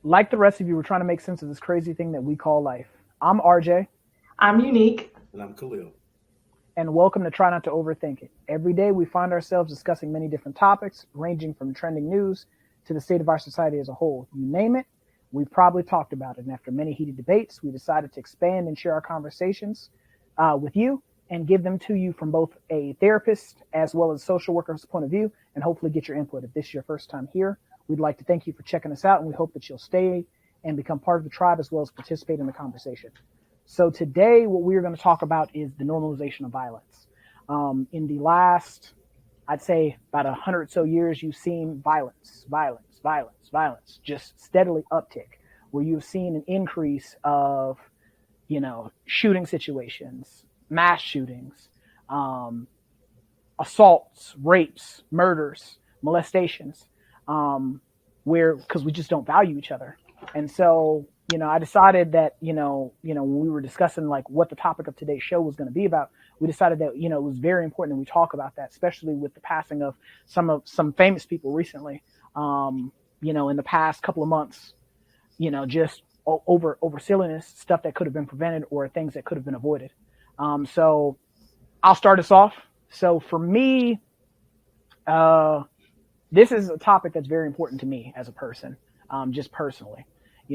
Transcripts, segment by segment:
like the rest of you, we're trying to make sense of this crazy thing that we call life. I'm RJ, I'm unique. And I'm Khalil. and welcome to Try Not to Overthink It. Every day we find ourselves discussing many different topics, ranging from trending news to the state of our society as a whole. You name it, we've probably talked about it. And after many heated debates, we decided to expand and share our conversations with you and give them to you from both a therapist as well as social worker's point of view, and hopefully get your input. If this is your first time here, we'd like to thank you for checking us out, and we hope that you'll stay and become part of the tribe as well as participate in the conversation. So today, what we're going to talk about is the normalization of violence. In the last, I'd say about 100 or so years, you've seen violence, just steadily uptick, where you've seen an increase of, shooting situations, mass shootings, assaults, rapes, murders, molestations, because we just don't value each other. And so, I decided that, when we were discussing like what the topic of today's show was going to be about, we decided that, it was very important that we talk about that, especially with the passing of some famous people recently, in the past couple of months, just over silliness, stuff that could have been prevented or things that could have been avoided. So I'll start us off. So for me, this is a topic that's very important to me as a person, just personally.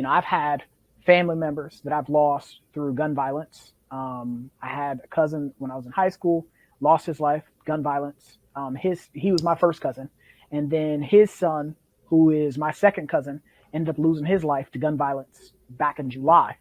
I've had family members that I've lost through gun violence. I had a cousin when I was in high school, lost his life, gun violence. He was my first cousin. And then his son, who is my second cousin, ended up losing his life to gun violence back in July.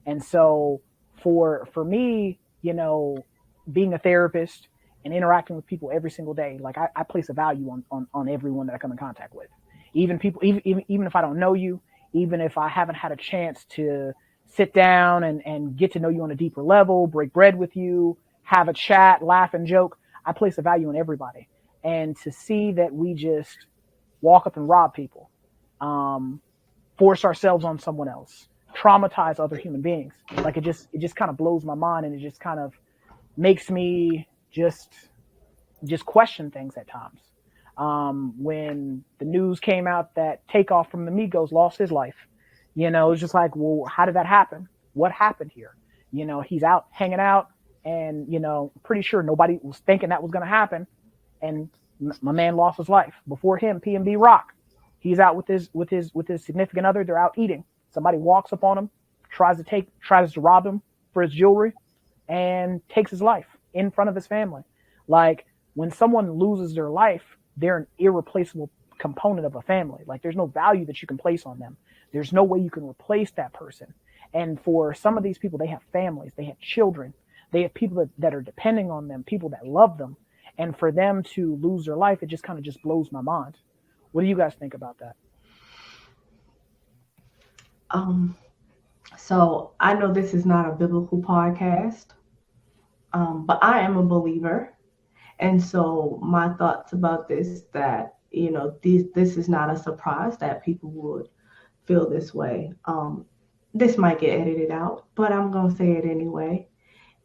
And so for me, being a therapist and interacting with people every single day, like I place a value on everyone that I come in contact with. Even people, even if I don't know you, even if I haven't had a chance to sit down and get to know you on a deeper level, break bread with you, have a chat, laugh and joke, I place a value on everybody. And to see that we just walk up and rob people, force ourselves on someone else, traumatize other human beings, like it just kind of blows my mind, and it just kind of makes me just question things at times. When the news came out that Takeoff from the Migos lost his life, it's just like, well, how did that happen? What happened here? He's out hanging out, and pretty sure nobody was thinking that was going to happen, and my man lost his life. Before him, PNB Rock, he's out with his significant other. They're out eating. Somebody walks up on him, tries to rob him for his jewelry, and takes his life in front of his family. Like, when someone loses their life, they're an irreplaceable component of a family. Like, there's no value that you can place on them. There's no way you can replace that person. And for some of these people, they have families, they have children, they have people that are depending on them, people that love them. And for them to lose their life, it just kind of just blows my mind. What do you guys think about that? So I know this is not a biblical podcast, but I am a believer. And so my thoughts about this, that, this is not a surprise that people would feel this way. This might get edited out, but I'm going to say it anyway.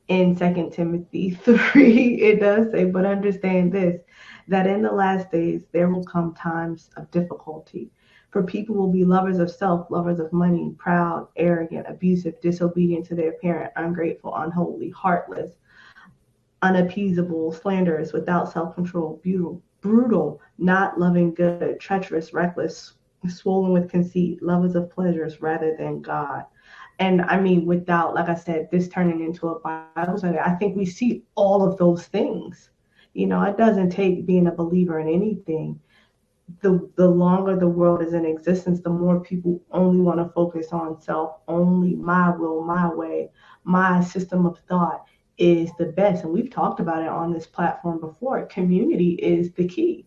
In 2 Timothy 3, it does say, but understand this, that in the last days, there will come times of difficulty. For people will be lovers of self, lovers of money, proud, arrogant, abusive, disobedient to their parent, ungrateful, unholy, heartless, unappeasable, slanderous, without self-control, brutal, not loving good, treacherous, reckless, swollen with conceit, lovers of pleasures rather than God. And I mean, without, like I said, this turning into a Bible study, I think we see all of those things. It doesn't take being a believer in anything. The longer the world is in existence, the more people only want to focus on self, only my will, my way, my system of thought is the best. And we've talked about it on this platform before. Community is the key.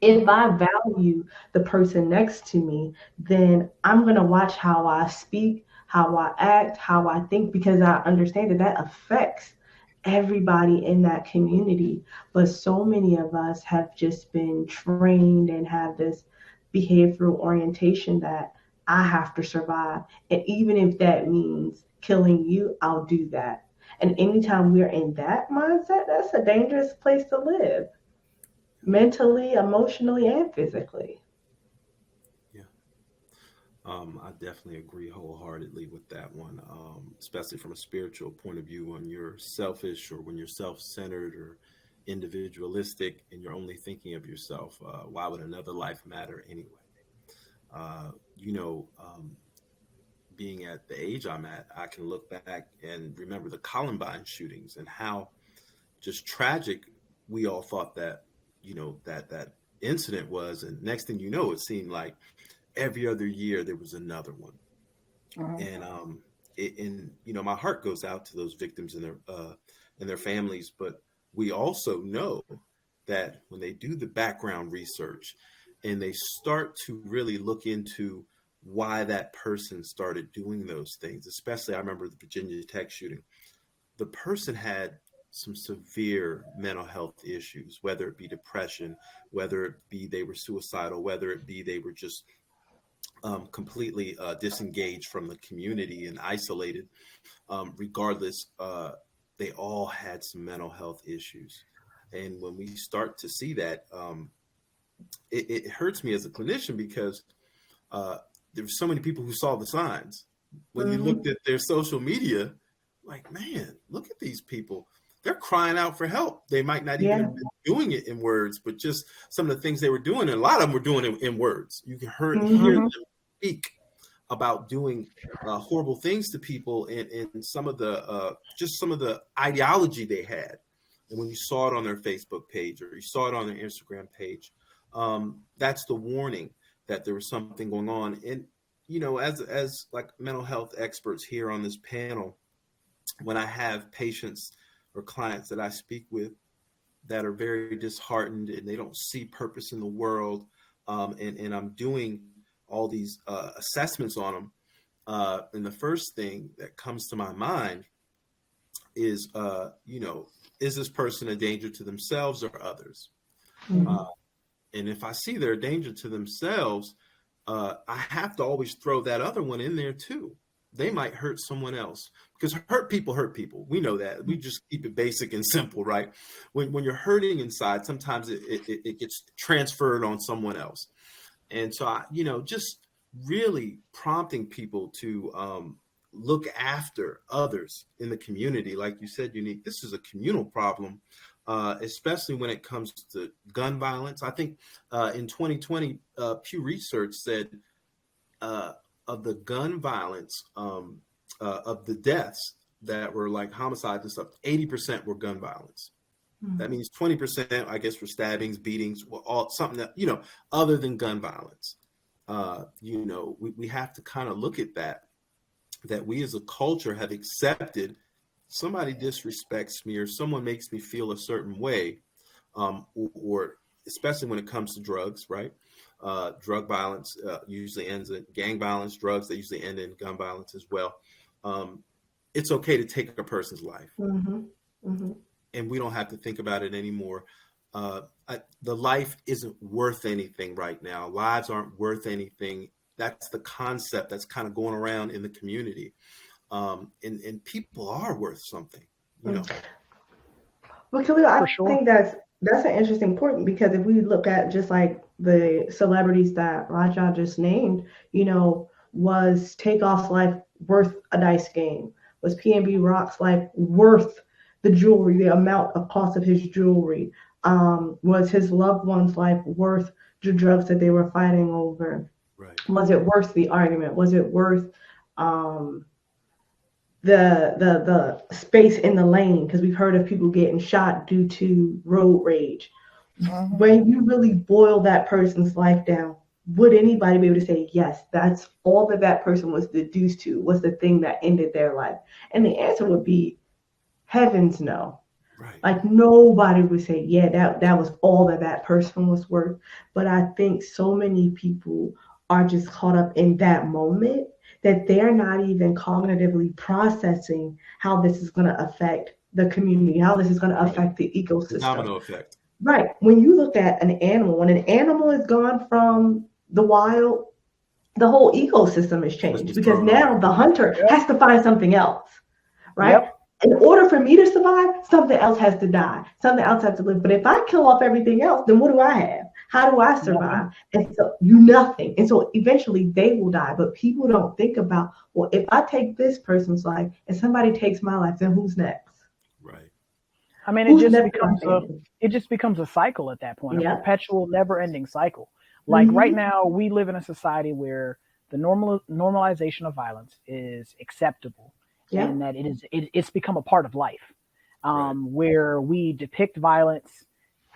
If I value the person next to me, then I'm going to watch how I speak, how I act, how I think, because I understand that affects everybody in that community. But so many of us have just been trained and have this behavioral orientation that I have to survive. And even if that means killing you, I'll do that. And anytime we're in that mindset, that's a dangerous place to live, mentally, emotionally, and physically. Yeah. I definitely agree wholeheartedly with that one, especially from a spiritual point of view. When you're selfish or when you're self-centered or individualistic and you're only thinking of yourself, why would another life matter anyway? Uh, you know, being at the age I'm at, I can look back and remember the Columbine shootings and how just tragic we all thought that, that incident was. And next thing you know, it seemed like every other year there was another one. Mhm. And my heart goes out to those victims and their families. But we also know that when they do the background research and they start to really look into why that person started doing those things, especially I remember the Virginia Tech shooting, the person had some severe mental health issues, whether it be depression, whether it be they were suicidal, whether it be they were just completely disengaged from the community and isolated. Regardless, they all had some mental health issues. And when we start to see that, it hurts me as a clinician because uh, there were so many people who saw the signs. When you looked Mm-hmm. at their social media, like, man, look at these people. They're crying out for help. They might not even Yeah. have been doing it in words, but just some of the things they were doing, and a lot of them were doing it in words. You can hear Mm-hmm. them Mhm. speak about doing horrible things to people, and some of the just some of the ideology they had. And when you saw it on their Facebook page or you saw it on their Instagram page, that's the warning that there was something going on. And as like mental health experts here on this panel, when I have patients or clients that I speak with that are very disheartened and they don't see purpose in the world, and I'm doing all these assessments on them, and the first thing that comes to my mind is, is this person a danger to themselves or others? Mm-hmm. Uh, and if I see they're a danger to themselves, I have to always throw that other one in there too. They might hurt someone else because hurt people hurt people. We know that. We just keep it basic and simple, right? When you're hurting inside, sometimes it gets transferred on someone else. And so just really prompting people to look after others in the community. Like you said, Unique, this is a communal problem, especially when it comes to gun violence. I think in 2020, Pew Research said uh, of the gun violence, of the deaths that were like homicides and stuff, 80% were gun violence. That means 20%, I guess, for stabbings, beatings, all something that, other than gun violence. We have to kind of look at that we as a culture have accepted somebody disrespects me or someone makes me feel a certain way, or especially when it comes to drugs, right? Drug violence usually ends in gang violence, drugs, they usually end in gun violence as well. It's okay to take a person's life, Mm-hmm. Mm-hmm. and we don't have to think about it anymore. The life isn't worth anything right now. Lives aren't worth anything. That's the concept that's kind of going around in the community. And people are worth something, you know. Well, Khalil, For I sure. think that's an interesting point because if we look at just like the celebrities that Raja just named, was Takeoff's life worth a dice game? Was PNB Rock's life worth the jewelry, the amount of cost of his jewelry? Was his loved one's life worth the drugs that they were fighting over? Right. Was it worth the argument? Was it worth um, the space in the lane? Because we've heard of people getting shot due to road rage. Mhm. When you really boil that person's life down, would anybody be able to say, yes, that's all that that person was deduced to, was the thing that ended their life? And the answer would be heavens no. Right. Like nobody would say, yeah, that was all that that person was worth. But I think so many people are just caught up in that moment that they're not even cognitively processing how this is going to affect the community, how this is going to Right. affect the The ecosystem. domino effect. Right. When you look at an animal, when an animal is gone from the wild, the whole ecosystem is changed Systems because thrown off. now the hunter Yep. has to find something else, right? Yep. In order for me to survive, something else has to die, something else has to live. But if I kill off everything else, then what do I have? How do I survive? And so nothing. And so eventually they will die. But people don't think about, well, if I take this person's life and somebody takes my life, then who's next? Right. I mean, Who's it next? just becomes a cycle at that point, Yeah. a perpetual, never-ending cycle. Like right now, we live in a society where the normalization of violence is acceptable, Yeah. and that it's become a part of life, where we depict violence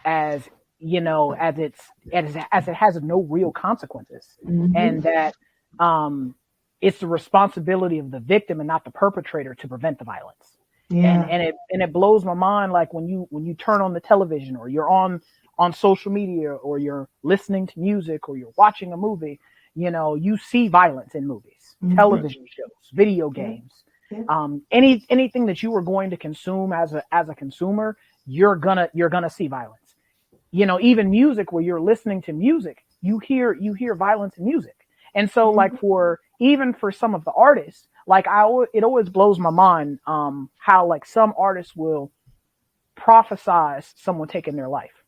as as it has no real consequences, and that it's the responsibility of the victim and not the perpetrator to prevent the violence. Yeah. And it blows my mind, like when you turn on the television, or you're on social media, or you're listening to music, or you're watching a movie, you see violence in movies, television shows, video games, anything that you are going to consume as a consumer, you're gonna see violence. Even music, where you're listening to music, you hear violence in music. And so like for some of the artists, like it always blows my mind how like some artists will prophesize someone taking their life.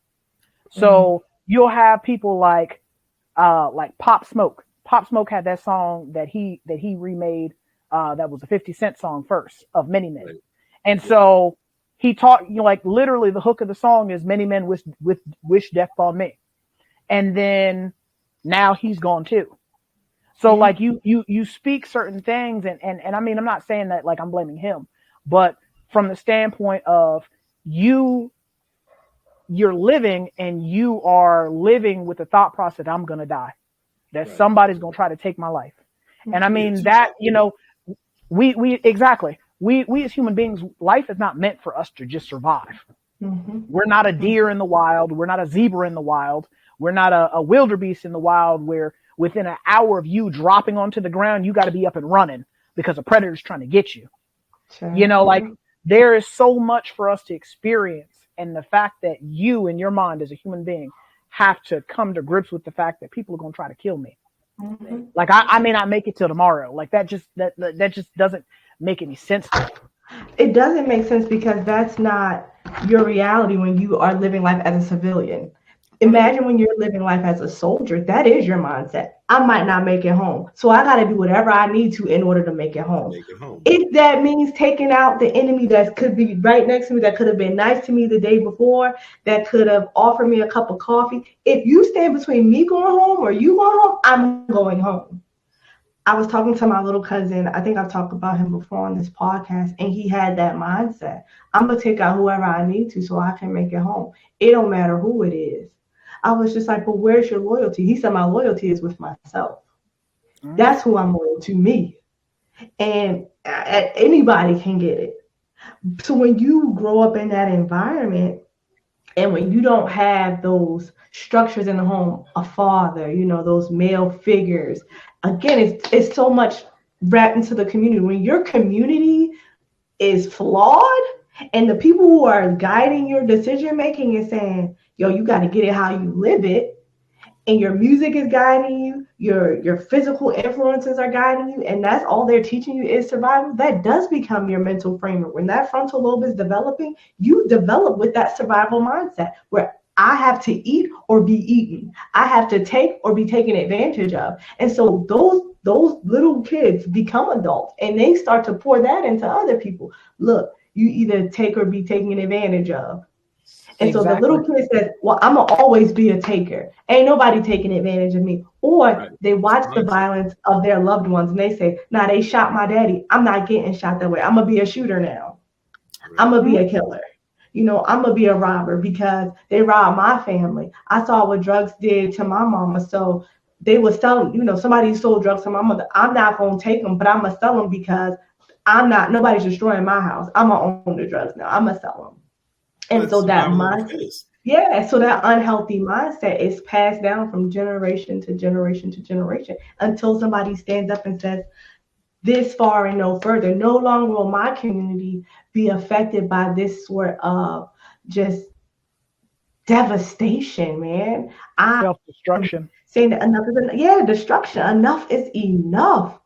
So you'll have people like Pop Smoke. Pop Smoke had that song that he remade that was a 50 Cent song first, of Many Men. Right. And so he taught, like literally the hook of the song is many men wish death on me. And then now he's gone too. So like you speak certain things, and I mean, I'm not saying that like I'm blaming him, but from the standpoint of you're living, and you are living with the thought process that I'm going to die, that somebody's going to try to take my life. And I mean that, we as human beings, life is not meant for us to just survive. We're not a deer in the wild. We're not a zebra in the wild. We're not a wildebeest in the wild where within an hour of you dropping onto the ground, you got to be up and running because a predator's trying to get you. Sure. Like there is so much for us to experience. And the fact that you, in your mind as a human being, have to come to grips with the fact that people are going to try to kill me. Like I may not make it till tomorrow. Like that just doesn't make any sense to me. It doesn't make sense because that's not your reality when you are living life as a civilian. Imagine when you're living life as a soldier, that is your mindset. I might not make it home, so I got to do whatever I need to in order to make it home. If that means taking out the enemy that could be right next to me, that could have been nice to me the day before, that could have offered me a cup of coffee. If you stand between me going home or you going home, I'm going home. I was talking to my little cousin. I think I've talked about him before on this podcast, and he had that mindset. I'm going to take out whoever I need to so I can make it home. It don't matter who it is. I was just like, but where's your loyalty? He said, my loyalty is with myself. That's who I'm loyal to, me. And anybody can get it. So when you grow up in that environment, and when you don't have those structures in the home, a father, those male figures, again, it's so much wrapped into the community. When your community is flawed, and the people who are guiding your decision making is saying, yo, you got to get it how you live it, and your music is guiding you, your physical influences are guiding you, and that's all they're teaching you is survival, that does become your mental framework. When that frontal lobe is developing, you develop with that survival mindset where I have to eat or be eaten. I have to take or be taken advantage of. And so those little kids become adults, and they start to pour that into other people. Look, you either take or be taken advantage of. And so the little kid says, well, I'm going to always be a taker. Ain't nobody taking advantage of me. Or they watch the violence of their loved ones and they say, nah, they shot my daddy. I'm not getting shot that way. I'm going to be a shooter now. I'm going to be a killer. I'm going to be a robber because they robbed my family. I saw what drugs did to my mama. So they were selling, somebody sold drugs to my mother. I'm not going to take them, but I'm going to sell them because nobody's destroying my house. I'm going to own the drugs now. I'm going to sell them. And so that mindset, so that unhealthy mindset is passed down from generation to generation to generation until somebody stands up and says, this far and no further. No longer will my community be affected by this sort of just devastation, man. Self-destruction. Saying that enough is enough. Destruction. Enough is enough.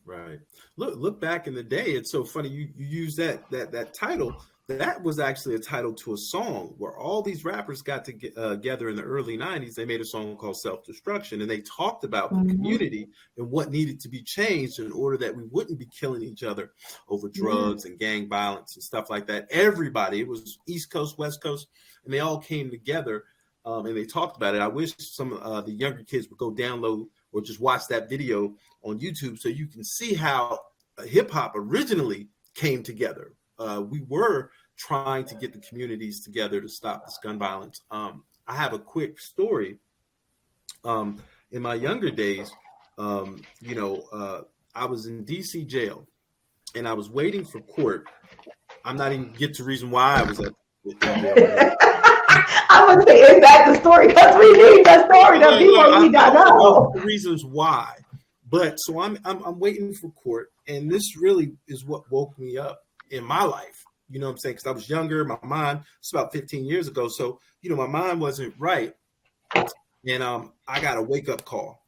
Right. Look back in the day. It's so funny you use that title. that was actually a title to a song where all these rappers got together in the early 90s. They made a song called Self-Destruction, and they talked about the community and what needed to be changed in order that we wouldn't be killing each other over drugs and gang violence and stuff like that. Everybody, it was East Coast, West Coast, and they all came together and they talked about it. I wish some of the younger kids would go download or just watch that video on YouTube so you can see how hip hop originally came together. We were trying to get the communities together to stop this gun violence. I have a quick story. In my younger days, I was in DC jail and I was waiting for court. I'm not even get to reason why I was at jail. I was say, is that the story? Because we need that story that people need to know. The reasons why. But so I'm waiting for court, and this really is what woke me up in my life. You know what I'm saying? Because I was younger, my mind, it's about 15 years ago. So, my mind wasn't right. And I got a wake-up call.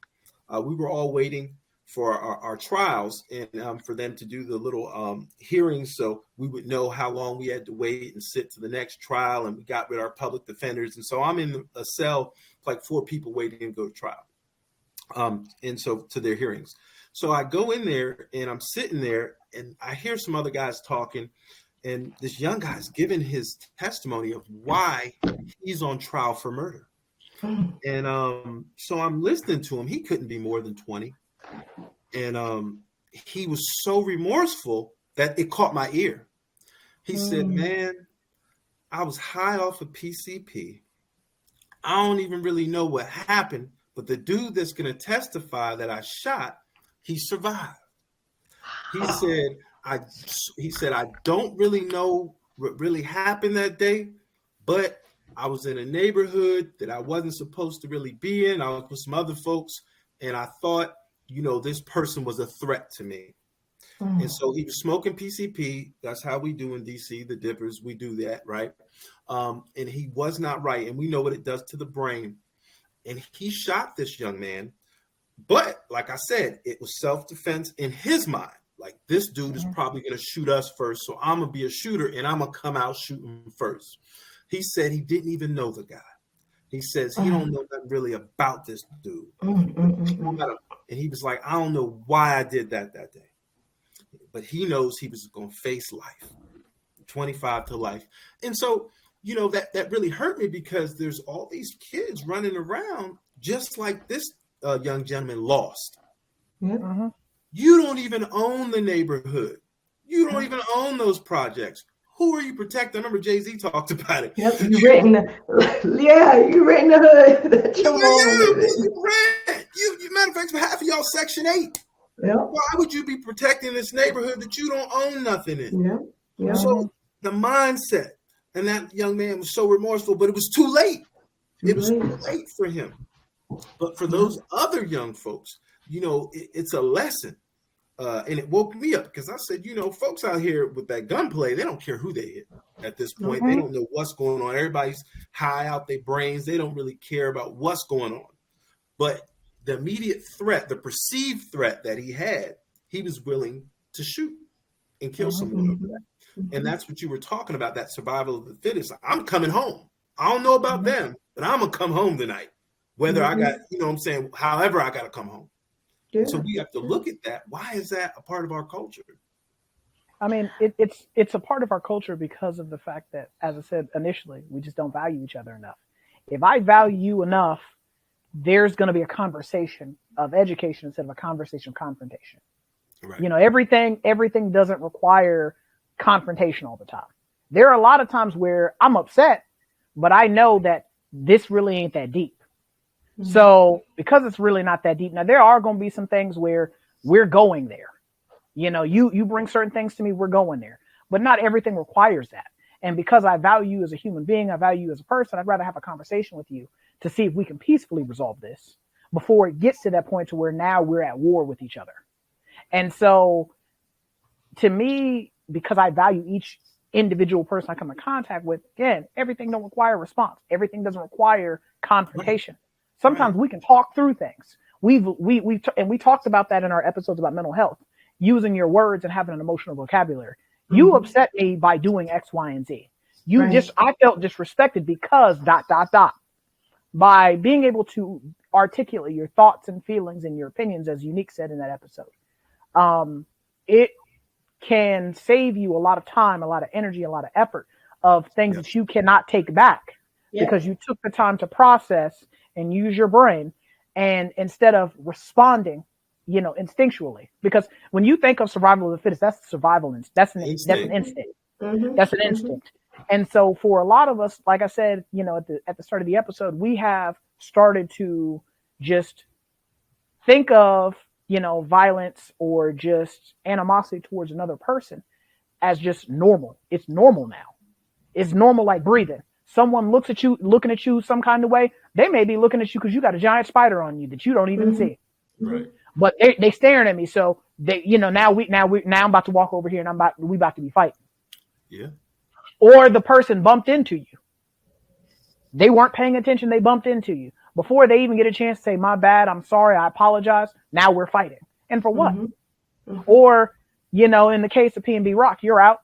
We were all waiting for our trials and for them to do the little hearings so we would know how long we had to wait and sit to the next trial. And we got with our public defenders. And so I'm in a cell, like 4 people waiting to go to trial. And so to their hearings. So I go in there and I'm sitting there and I hear some other guys talking, and this young guy's giving his testimony of why he's on trial for murder. And so I'm listening to him. He couldn't be more than 20. And he was so remorseful that it caught my ear. He said, man, I was high off of PCP. I don't even really know what happened, but the dude that's going to testify that I shot, he survived. He said, I don't really know what really happened that day, but I was in a neighborhood that I wasn't supposed to really be in. I was with some other folks, and I thought, this person was a threat to me. And so he was smoking PCP. That's how we do in DC, the dippers. We do that, right? And he was not right. And we know what it does to the brain. And he shot this young man. But like I said, it was self-defense in his mind. Like, this dude is probably going to shoot us first. So I'm going to be a shooter and I'm going to come out shooting first. He said he didn't even know the guy. He says he don't know nothing really about this dude. And he was like, I don't know why I did that day. But he knows he was going to face life, 25 to life. And so, that really hurt me because there's all these kids running around just like this young gentleman lost. Yeah. You don't even own the neighborhood. You don't even own those projects. Who are you protecting? I remember Jay-Z talked about it. Yep, you rent in the hood. You matter of fact, half of y'all Section 8. Yep. Why would you be protecting this neighborhood that you don't own nothing in? Yeah. So the mindset, and that young man was so remorseful, but it was too late. It was too late for him. But for those other young folks, it's a lesson. And it woke me up because I said, folks out here with that gunplay, they don't care who they hit at this point. They don't know what's going on. Everybody's high out their brains. They don't really care about what's going on. But the immediate threat, the perceived threat that he had, he was willing to shoot and kill someone over that. And that's what you were talking about, that survival of the fittest. I'm coming home. I don't know about them, but I'm going to come home tonight. Whether I got, however I got to come home. Yeah. So we have to look at that. Why is that a part of our culture? I mean, it's a part of our culture because of the fact that, as I said initially, we just don't value each other enough. If I value you enough, there's going to be a conversation of education instead of a conversation of confrontation. Right. Everything doesn't require confrontation all the time. There are a lot of times where I'm upset, but I know that this really ain't that deep. So because it's really not that deep, now there are going to be some things where we're going there. You bring certain things to me, we're going there, but not everything requires that. And because I value you as a human being, I value you as a person, I'd rather have a conversation with you to see if we can peacefully resolve this before it gets to that point to where now we're at war with each other. And so to me, because I value each individual person I come in contact with, again, everything don't require a response. Everything doesn't require confrontation. Sometimes we can talk through things. We talked about that in our episodes about mental health, using your words and having an emotional vocabulary. You upset me by doing X, Y, and Z. I felt disrespected because ... By being able to articulate your thoughts and feelings and your opinions, as Unique said in that episode, it can save you a lot of time, a lot of energy, a lot of effort of things that you cannot take back because you took the time to process and use your brain, and instead of responding, instinctually. Because when you think of survival of the fittest, that's survival. That's an instinct. Mm-hmm. That's an instinct. And so for a lot of us, like I said, at the start of the episode, we have started to just think of, violence or just animosity towards another person as just normal. It's normal now. It's normal like breathing. Someone looking at you some kind of way. They may be looking at you because you got a giant spider on you that you don't even see. Right. But they staring at me. So they, now I'm about to walk over here and we about to be fighting. Yeah. Or the person bumped into you. They weren't paying attention. They bumped into you. Before they even get a chance to say, my bad, I'm sorry, I apologize. Now we're fighting. And for what? Mm-hmm. Or, in the case of P&B Rock, you're out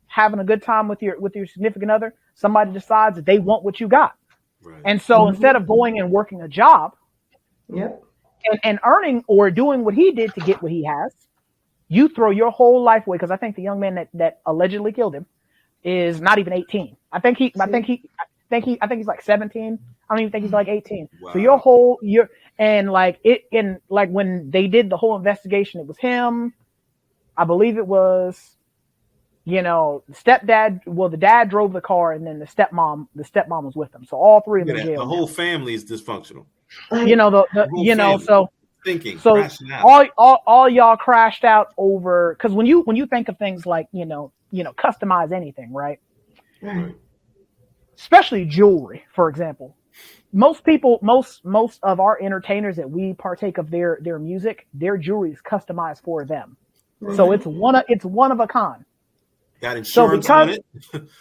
having a good time with your significant other. Somebody decides that they want what you got. Right. And so instead of going and working a job and earning or doing what he did to get what he has, you throw your whole life away. Because I think the young man that allegedly killed him is not even 18. I think he's like 17. I don't even think he's like 18. Wow. So when they did the whole investigation, it was him. I believe it was, stepdad. Well, the dad drove the car, and then the stepmom was with them. So all three of them in jail. The whole family is dysfunctional. Thinking. So all y'all crashed out over, because when you think of things like customize anything, right? Right. Especially jewelry, for example. Most of our entertainers that we partake of their music, their jewelry is customized for them. Right. So it's one of a kind. Got insurance on it.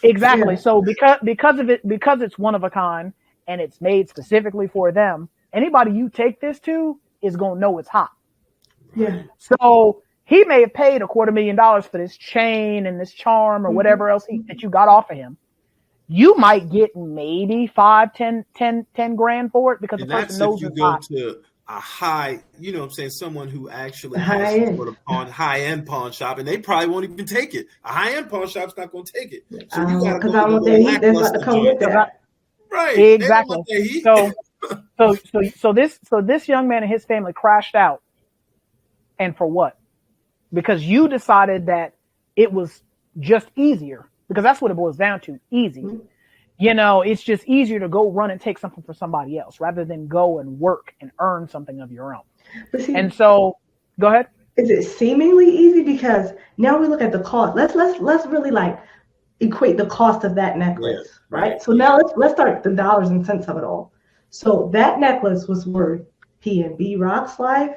Exactly. Yeah. So because it's one of a kind and it's made specifically for them, anybody you take this to is gonna know it's hot. Yeah. So he may have paid $250,000 for this chain and this charm or whatever else that you got off of him. You might get maybe 5, 10 grand for it because the person knows it's hot. If you go to a high, someone who actually has sort of high-end pawn shop, and they probably won't even take it. A high-end pawn shop's not going to take it. So you got to go to the heat that's about to come with that. Right. Exactly. So this young man and his family crashed out. And for what? Because you decided that it was just easier, because that's what it boils down to. Easy. Mm-hmm. It's just easier to go run and take something for somebody else rather than go and work and earn something of your own. And so go ahead. Is it seemingly easy? Because now we look at the cost. Let's really equate the cost of that necklace, right? So now let's start the dollars and cents of it all. So that necklace was worth P&B Rock's life,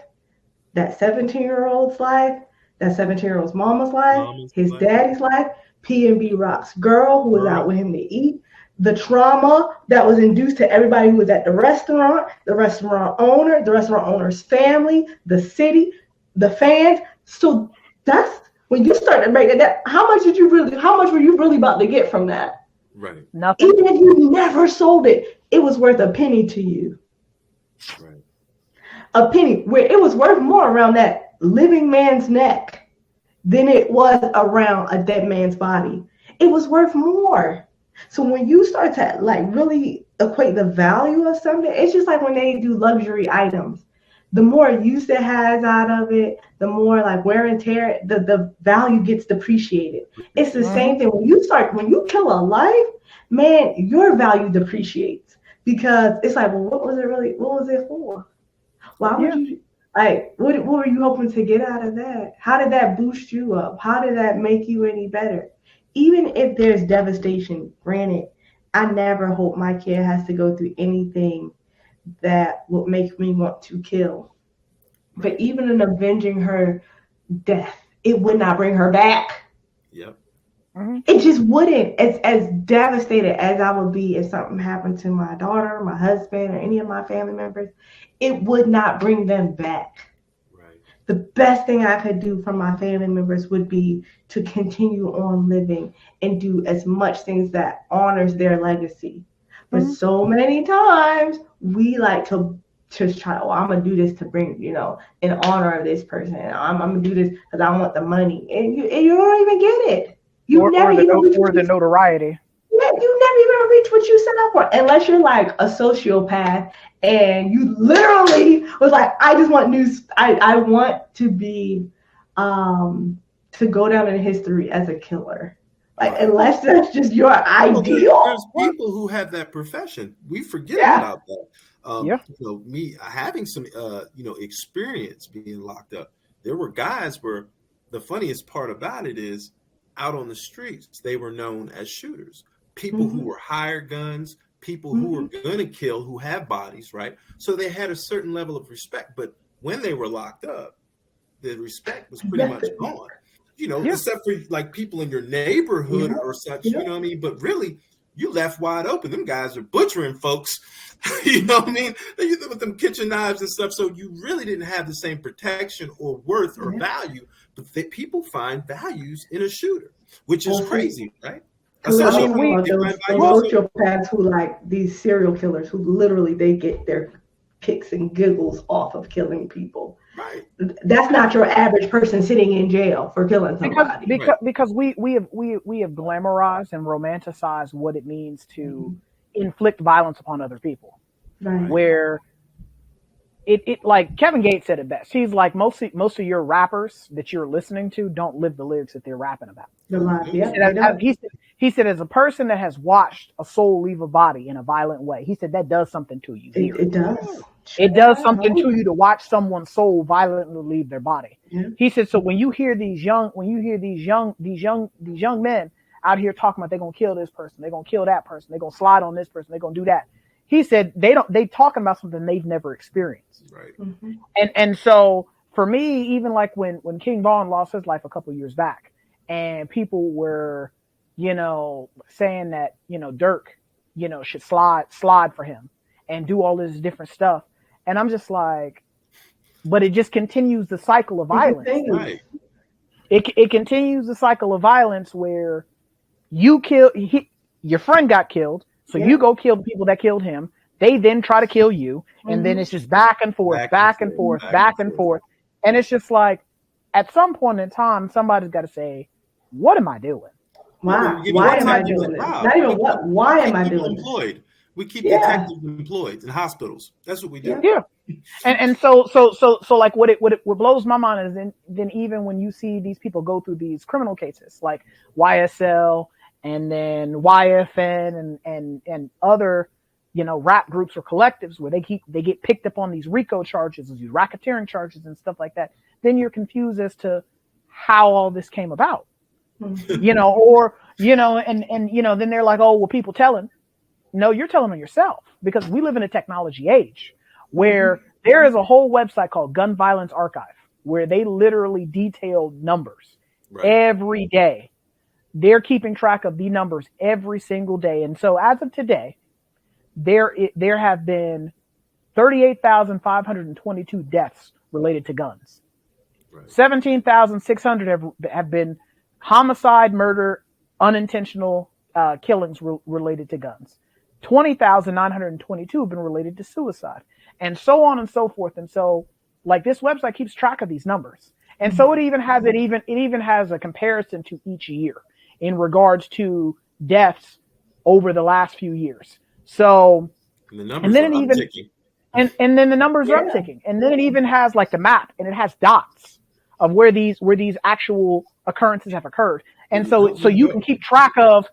that 17-year-old's life, that 17-year-old's mama's life, his daddy's life, P&B Rock's girl who was out with him to eat, the trauma that was induced to everybody who was at the restaurant owner, the restaurant owner's family, the city, the fans. So that's when you start to break it down. How much were you really about to get from that? Right. Nothing. Even if you never sold it, it was worth a penny to you. Right. A penny, where it was worth more around that living man's neck than it was around a dead man's body. It was worth more. So when you start to really equate the value of something, it's just like when they do luxury items. The more use it has out of it, the more wear and tear, the value gets depreciated. It's the same thing. When you kill a life, man, your value depreciates, because it's like, well, what was it for? Why would you, what were you hoping to get out of that? How did that boost you up? How did that make you any better? Even if there's devastation, granted, I never hope my kid has to go through anything that would make me want to kill. But even in avenging her death, it would not bring her back. Yep. Mm-hmm. It just wouldn't. As devastated as I would be if something happened to my daughter, my husband, or any of my family members, it would not bring them back. Right. the best thing I could do for my family members would be to continue on living and do as much things that honors their legacy. But so many times we like to just try, oh, I'm gonna do this to bring, in honor of this person. I'm gonna do this because I want the money, and you don't even get it. Or the notoriety. Yeah, you never even reach what you set up for, unless you're like a sociopath and you literally was like, I just want news. I want to be, to go down in history as a killer. Like, unless that's just your ideal. There's people who have that profession. We forget about that. Me having some, experience being locked up. There were guys where the funniest part about it is out on the streets, they were known as shooters. People who were hired guns, people who were going to kill, who have bodies, right? So they had a certain level of respect. But when they were locked up, the respect was pretty much gone. Except for like people in your neighborhood or such, you know what I mean? But really, you left wide open. Them guys are butchering folks, you know what I mean? With them kitchen knives and stuff. So you really didn't have the same protection or worth or value. But people find values in a shooter, which is crazy, right? Those sociopaths who like these serial killers who literally they get their kicks and giggles off of killing people. Right. That's not your average person sitting in jail for killing somebody. Because we have glamorized and romanticized what it means to inflict violence upon other people. Right. Where it like Kevin Gates said it best. He's like, most of your rappers that you're listening to don't live the lyrics that they're rapping about. He said, as a person that has watched a soul leave a body in a violent way, he said that does something to you. It does. It does something to you to watch someone's soul violently leave their body. Yeah. He said, so when you hear these young men out here talking about they're gonna kill this person, they're gonna kill that person, they're gonna slide on this person, they're gonna do that. He said they talking about something they've never experienced. Right. And so for me, even like when King Von lost his life a couple of years back, and people were, saying that, Dirk, should slide for him and do all this different stuff. And I'm just like, but it just continues the cycle of violence. Right. It continues the cycle of violence where your friend got killed. So you go kill the people that killed him. They then try to kill you. And then it's just back and forth. And it's just like, at some point in time, somebody's got to say, what am I doing? Why am I doing this? Not even what. Why am I doing employed? We keep detectives employed in hospitals. That's what we do. Yeah. And so like what blows my mind is then even when you see these people go through these criminal cases like YSL and then YFN and other, rap groups or collectives where they get picked up on these RICO charges, these racketeering charges and stuff like that, then you're confused as to how all this came about. And then they're like, oh, well, people telling. No, you're telling on yourself, because we live in a technology age where there is a whole website called Gun Violence Archive where they literally detail numbers every day. They're keeping track of the numbers every single day. And so as of today, there have been 38,522 deaths related to guns. 17,600 have been homicide, murder, unintentional killings related to guns. 20,922 have been related to suicide, and so on and so forth. And so, like, this website keeps track of these numbers, and so it even has a comparison to each year in regards to deaths over the last few years. So, and then the numbers are upticking, and then it even has like the map, and it has dots of where these actual occurrences have occurred, and so you can keep track of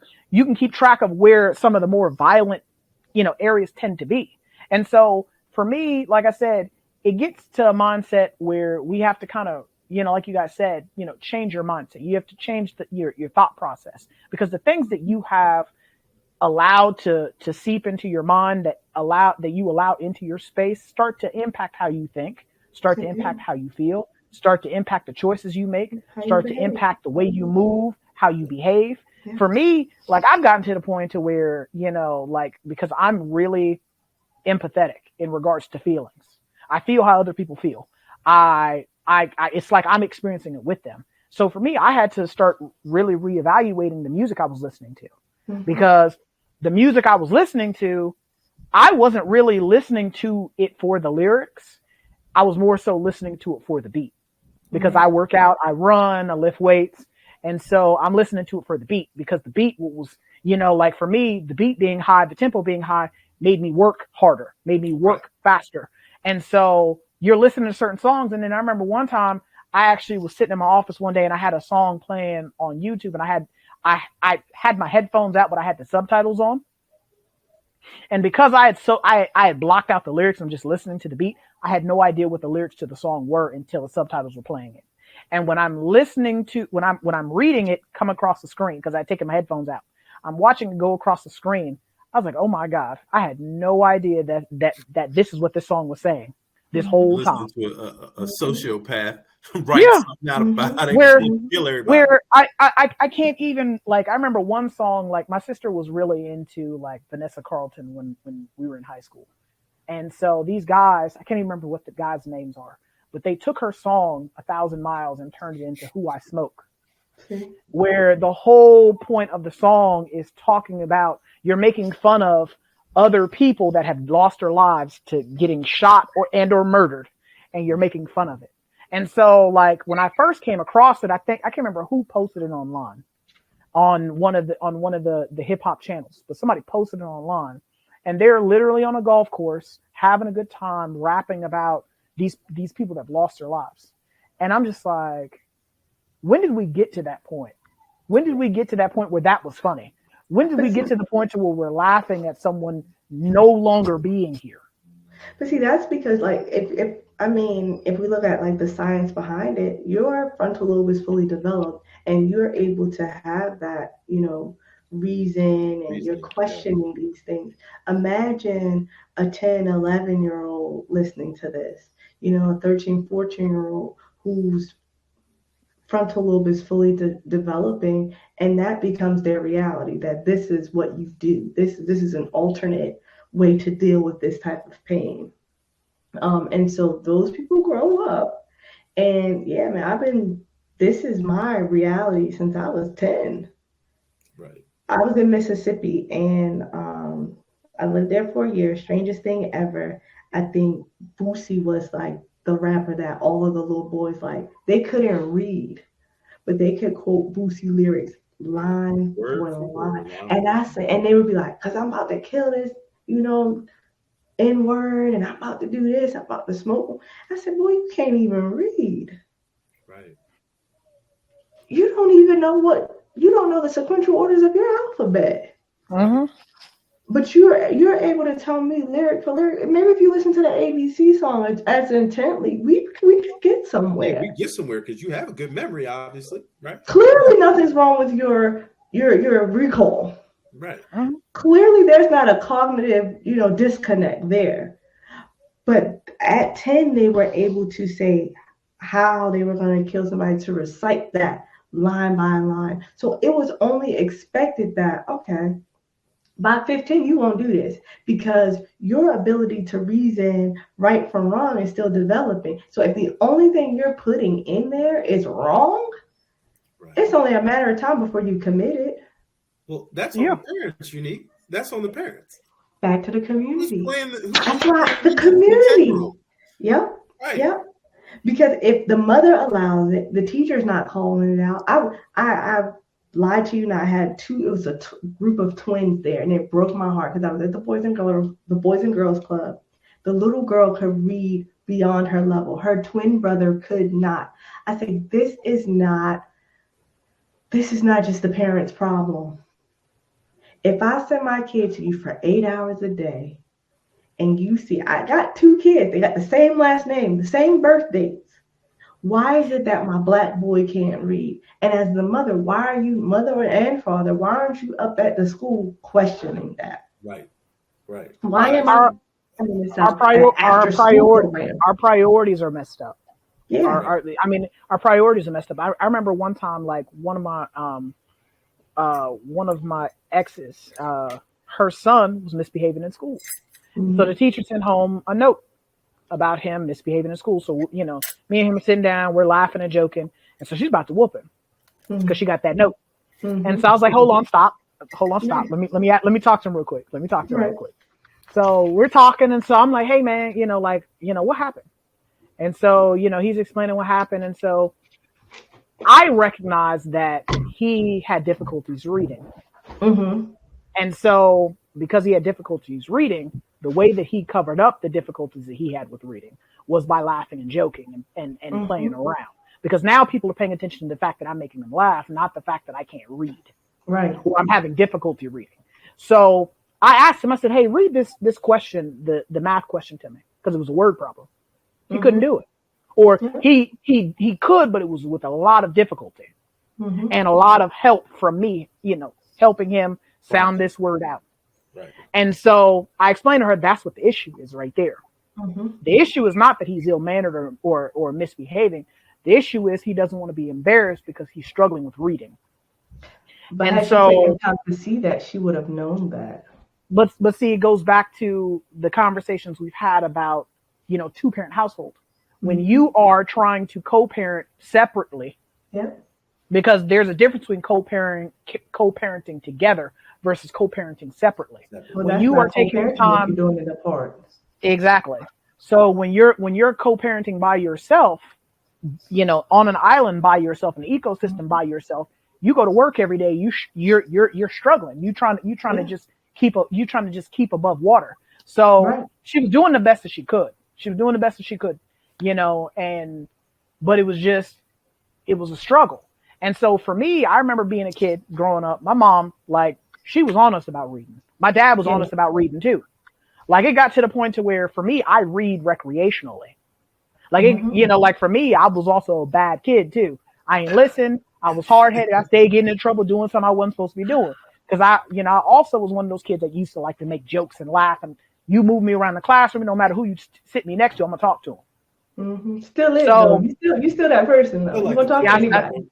where some of the more violent, areas tend to be. And so for me, like I said, it gets to a mindset where we have to kind of, like you guys said, change your mindset. You have to change your thought process, because the things that you have allowed to seep into your mind, that you allow into your space, start to impact how you think, start to impact how you feel, start to impact the choices you make, start to impact the way you move, how you behave. Yeah. For me, like, I've gotten to the point to where, because I'm really empathetic in regards to feelings. I feel how other people feel. I it's like I'm experiencing it with them. So for me, I had to start really reevaluating the music I was listening to, because the music I was listening to, I wasn't really listening to it for the lyrics. I was more so listening to it for the beat, because I work out, I run, I lift weights. And so I'm listening to it for the beat, because the beat was, like for me, the beat being high, the tempo being high made me work harder, made me work faster. And so you're listening to certain songs. And then I remember one time I actually was sitting in my office one day and I had a song playing on YouTube, and I had my headphones out, but I had the subtitles on. And because I had blocked out the lyrics and just listening to the beat, I had no idea what the lyrics to the song were until the subtitles were playing it. And when I'm when I'm reading it come across the screen, because I had taken my headphones out, I'm watching it go across the screen. I was like, oh my God, I had no idea that this is what this song was saying this whole time. To a sociopath write something out about how they kill everybody. Where I can't even, like, I remember one song, like my sister was really into like Vanessa Carlton when we were in high school. And so these guys, I can't even remember what the guys' names are, but they took her song 1,000 Miles and turned it into Who I Smoke, where the whole point of the song is talking about you're making fun of other people that have lost their lives to getting shot or murdered, and you're making fun of it. And so, like, when I first came across it, I can't remember who posted it online on one of the hip hop channels, but somebody posted it online, and they're literally on a golf course having a good time rapping about these people that have lost their lives. And I'm just like, when did we get to that point? When did we get to that point where that was funny? When did we get to the point to where we're laughing at someone no longer being here? But see, that's because, like, if we look at like the science behind it, your frontal lobe is fully developed, and you're able to have that, reason, and you're questioning these things. Imagine a 10, 11-year-old listening to this, a 13, 14-year-old whose frontal lobe is fully developing, and that becomes their reality, that this is what you do. This is an alternate way to deal with this type of pain. And so those people grow up, and yeah, man, this is my reality since I was 10. Right. I was in Mississippi, and I lived there for a year. Strangest thing ever. I think Boosie was like the rapper that all of the little boys like. They couldn't read, but they could quote Boosie lyrics line for line. And they would be like, "Cause I'm about to kill this, N-word, and I'm about to do this, I'm about to smoke." I said, "Boy, you can't even read. Right. You don't know the sequential orders of your alphabet." Mm-hmm. But you're able to tell me lyric for lyric. Maybe if you listen to the ABC song as intently, we can get somewhere. Yeah, we get somewhere because you have a good memory, obviously, right? Clearly, nothing's wrong with your recall. Right. Clearly, there's not a cognitive, disconnect there. But at 10, they were able to say how they were going to kill somebody, to recite that line by line. So it was only expected that, okay, by 15, you won't do this, because your ability to reason right from wrong is still developing. So if the only thing you're putting in there is wrong, it's only a matter of time before you commit it. Well, that's on the parents, Unique. That's on the parents. Back to the community. That's why the community. Yep. Right. Yep. Because if the mother allows it, the teacher's not calling it out. I lied to you, and I had it was a group of twins there, and it broke my heart because I was at the Boys and Girls Club. The little girl could read beyond her level. Her twin brother could not. I said, this is not just the parent's problem. If I send my kid to you for 8 hours a day, and you see, I got 2 kids, they got the same last name, the same birth dates. Why is it that my black boy can't read? And as the mother, mother and father, why aren't you up at the school questioning that? Right. Why am our priorities are messed up. Yeah. Our priorities are messed up. I remember one time, like one of my exes, her son was misbehaving in school. Mm-hmm. So the teacher sent home a note about him misbehaving in school. So, you know, me and him are sitting down, we're laughing and joking. And so she's about to whoop him because she got that note. And so I was like, hold on, stop. Let me talk to him real quick. So we're talking. And so I'm like, hey man, you know, like, you know, what happened? And so, you know, he's explaining what happened. And so I recognized that he had difficulties reading. And so because he had difficulties reading, the way that he covered up the difficulties that he had with reading was by laughing and joking and playing around. Because now people are paying attention to the fact that I'm making them laugh, not the fact that I can't read. Right. Or I'm having difficulty reading. So I asked him, I said, hey, read this question, the math question to me, because it was a word problem. He couldn't do it. Or he could, but it was with a lot of difficulty and a lot of help from me, you know, helping him sound this word out. Right. And so I explained to her that's what the issue is right there. The issue is not that he's ill-mannered or misbehaving. The issue is he doesn't want to be embarrassed because he's struggling with reading. But and had so, she taken time to see that, she would have known that. But see, it goes back to the conversations we've had about, you know, two-parent household. When you are trying to co-parent separately, because there's a difference between co-parenting together versus co-parenting separately. Well, when you are taking time, you're doing it apart. Exactly. So when you're co-parenting by yourself, you know, on an island by yourself, an ecosystem by yourself, you go to work every day. You're struggling. You trying to just keep above water. So she was doing the best that she could. You know, but it was a struggle. And so for me, I remember being a kid growing up, my mom, like, she was on us about reading. My dad was on us about reading too. Like, it got to the point to where for me, I read recreationally. Like, you know, like for me, I was also a bad kid too. I ain't listen. I was hard headed. I stayed getting in trouble doing something I wasn't supposed to be doing. Cause I also was one of those kids that used to like to make jokes and laugh, and you move me around the classroom, no matter who you sit me next to, I'm gonna talk to them. Still is. So, you still that person though. You gonna talk to anybody?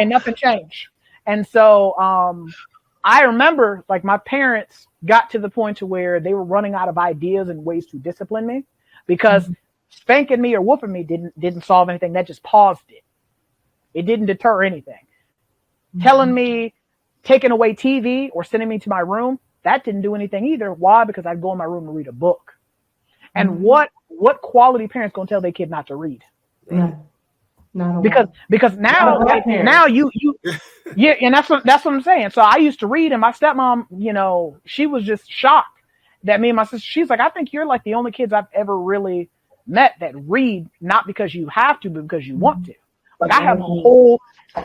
And nothing changed. And so I remember, like, my parents got to the point to where they were running out of ideas and ways to discipline me, because spanking me or whooping me didn't solve anything. That just paused it. It didn't deter anything. Telling me, taking away TV or sending me to my room, that didn't do anything either. Why? Because I'd go in my room and read a book. And what quality parents gonna tell their kid not to read? Because now you yeah, and that's what I'm saying. So I used to read, and my stepmom, you know, she was just shocked that me and my sister, she's like, I think you're like the only kids I've ever really met that read, not because you have to, but because you want to. Like, I have a whole,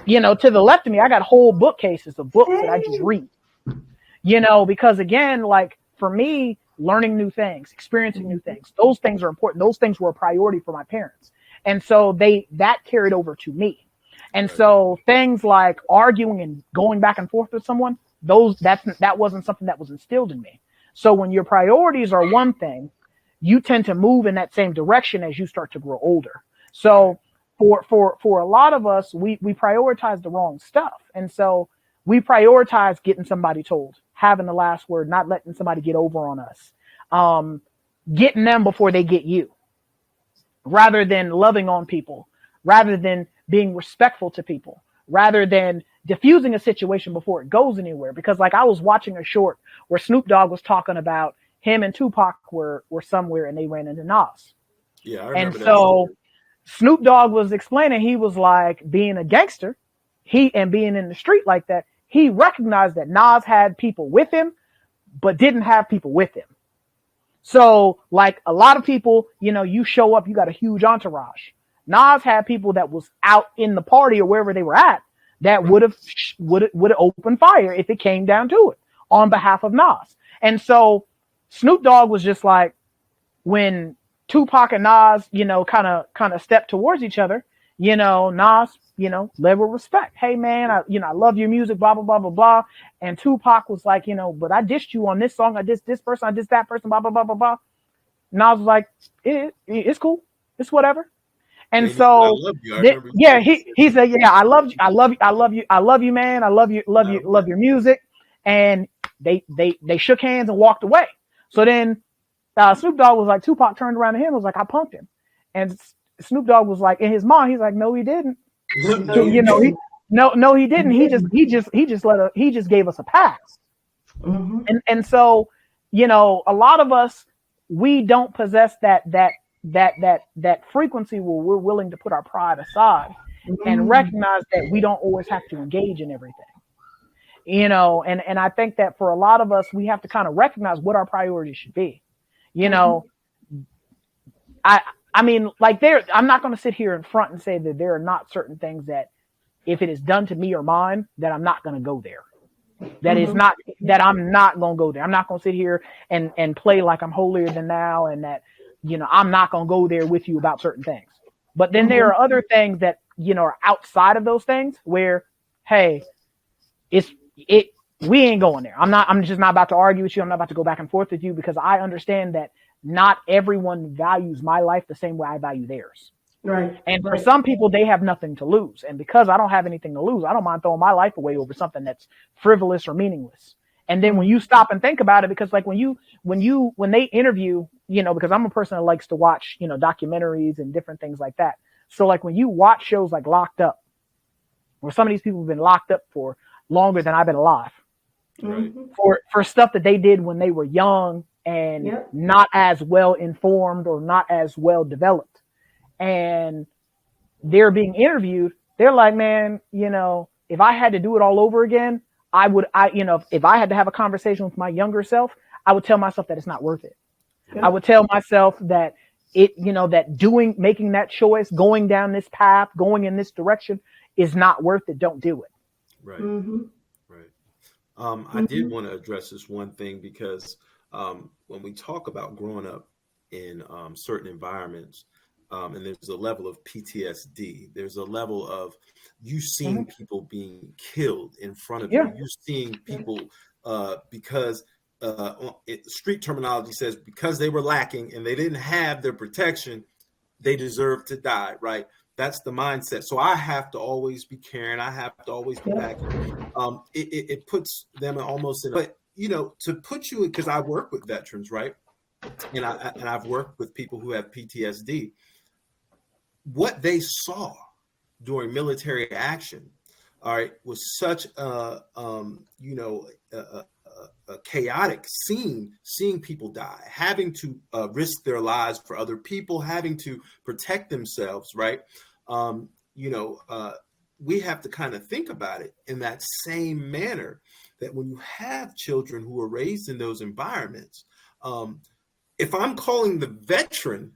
you know, to the left of me, I got whole bookcases of books that I just read. You know, because again, like, for me, learning new things, experiencing new things, those things are important. Those things were a priority for my parents. And so that carried over to me. And so things like arguing and going back and forth with someone, that wasn't something that was instilled in me. So when your priorities are one thing, you tend to move in that same direction as you start to grow older. So for a lot of us, we prioritize the wrong stuff. And so we prioritize getting somebody told, having the last word, not letting somebody get over on us, getting them before they get you, rather than loving on people, rather than being respectful to people, rather than diffusing a situation before it goes anywhere. Because, like, I was watching a short where Snoop Dogg was talking about him and Tupac were somewhere and they ran into Nas. Yeah, I remember and so Snoop Dogg was explaining, he was like, being a gangster, and being in the street like that, he recognized that Nas had people with him, but didn't have people with him. So, like, a lot of people, you know, you show up, you got a huge entourage. Nas had people that was out in the party or wherever they were at that would have opened fire if it came down to it on behalf of Nas. And so Snoop Dogg was just like, when Tupac and Nas, you know, kind of stepped towards each other, you know, Nas, you know, led with respect. Hey man, I love your music, blah, blah, blah, blah, blah. And Tupac was like, you know, but I dissed you on this song. I dissed this person. I dissed that person, blah, blah, blah, blah, blah. Nas was like, it's cool. It's whatever. And so, he said, yeah, I love you, man. I love your music. And they shook hands and walked away. So then Snoop Dogg was like, Tupac turned around to him and was like, I punked him. And Snoop Dogg was like, in his mind, he's like, no, he didn't. No, You know, he didn't. He just gave us a pass. Mm-hmm. And so, you know, a lot of us, we don't possess that frequency where we're willing to put our pride aside and recognize that we don't always have to engage in everything. You know, and I think that for a lot of us, we have to kind of recognize what our priorities should be. You know, I mean, like I'm not going to sit here in front and say that there are not certain things that if it is done to me or mine, that I'm not going to go there. That is not, that I'm not going to go there. I'm not going to sit here and play like I'm holier than thou, and that, you know, I'm not going to go there with you about certain things. But then there are other things that, you know, are outside of those things where, hey, we ain't going there. I'm just not about to argue with you. I'm not about to go back and forth with you, because I understand that not everyone values my life the same way I value theirs. Right. And for some people, they have nothing to lose. And because I don't have anything to lose, I don't mind throwing my life away over something that's frivolous or meaningless. And then when you stop and think about it, because like when they interview, you know, because I'm a person that likes to watch, you know, documentaries and different things like that. So like when you watch shows like Locked Up, where some of these people have been locked up for longer than I've been alive, right. for stuff that they did when they were young and not as well informed or not as well developed. And they're being interviewed. They're like, man, you know, if I had to do it all over again, you know, if I had to have a conversation with my younger self, I would tell myself that it's not worth it. I would tell myself that making that choice, going down this path, going in this direction is not worth it. Don't do it. Right. Right. I did want to address this one thing, because when we talk about growing up in certain environments, and there's a level of PTSD, there's a level of you seeing people being killed in front of you. You're seeing people because street terminology says because they were lacking and they didn't have their protection, they deserve to die, right? That's the mindset. So I have to always be caring. I have to always be backing. It puts them almost in, but you know, to put you in, because I work with veterans, right? And I've worked with people who have PTSD. What they saw during military action, all right, was such a chaotic scene, seeing people die, having to risk their lives for other people, having to protect themselves, right? We have to kind of think about it in that same manner, that when you have children who are raised in those environments, if I'm calling the veteran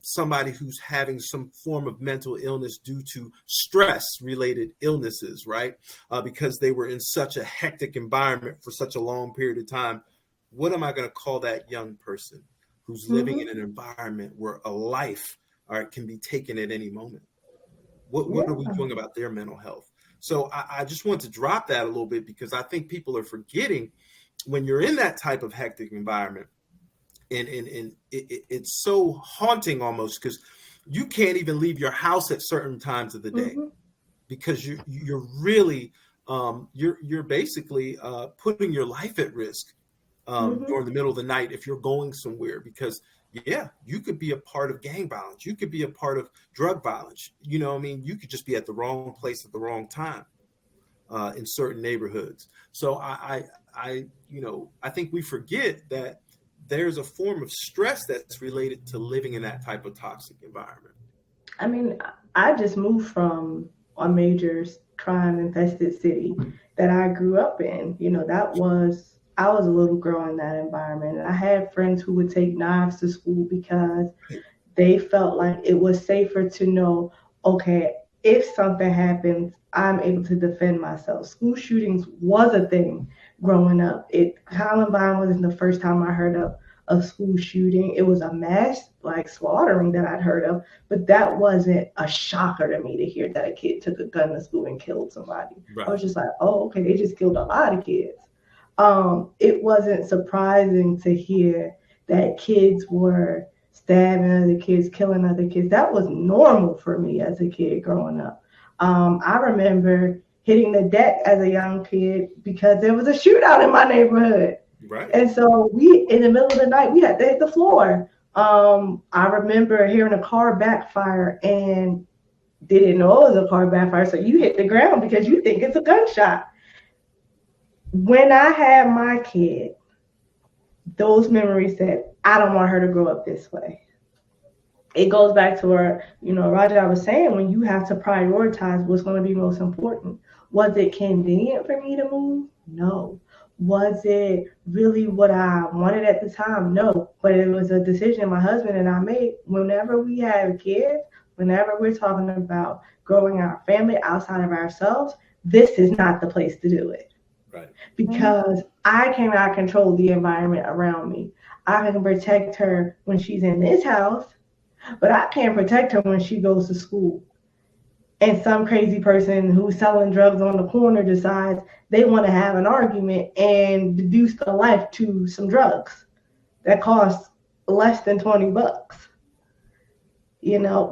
somebody who's having some form of mental illness due to stress-related illnesses, right? Because they were in such a hectic environment for such a long period of time, what am I going to call that young person who's living in an environment where a life, all right, can be taken at any moment? What are we doing about their mental health? So I just want to drop that a little bit, because I think people are forgetting when you're in that type of hectic environment, and it's so haunting almost, because you can't even leave your house at certain times of the day, because you're really you're basically putting your life at risk during the middle of the night if you're going somewhere, because you could be a part of gang violence, you could be a part of drug violence, you know what I mean, you could just be at the wrong place at the wrong time in certain neighborhoods. So I think we forget that there's a form of stress that's related to living in that type of toxic environment. I mean, I just moved from a major crime infested city that I grew up in. You know, I was a little girl in that environment. And I had friends who would take knives to school because they felt like it was safer to know, okay, if something happens, I'm able to defend myself. School shootings was a thing growing up. Columbine wasn't the first time I heard of a school shooting. It was a mass slaughtering that I'd heard of, but that wasn't a shocker to me to hear that a kid took a gun to school and killed somebody. Right. I was just like, oh, okay, they just killed a lot of kids. It wasn't surprising to hear that kids were stabbing other kids, killing other kids. That was normal for me as a kid growing up. I remember hitting the deck as a young kid because there was a shootout in my neighborhood. Right. And so we, in the middle of the night, we had to hit the floor. I remember hearing a car backfire and didn't know it was a car backfire. So you hit the ground because you think it's a gunshot. When I had my kid, those memories said, I don't want her to grow up this way. It goes back to where, Roger, I was saying, when you have to prioritize what's going to be most important. Was it convenient for me to move? No. Was it really what I wanted at the time? No. But it was a decision my husband and I made. Whenever we have kids, whenever we're talking about growing our family outside of ourselves, this is not the place to do it. Right. Because I cannot control the environment around me. I can protect her when she's in this house, but I can't protect her when she goes to school. And some crazy person who's selling drugs on the corner decides they want to have an argument and deduce the life to some drugs that cost less than $20.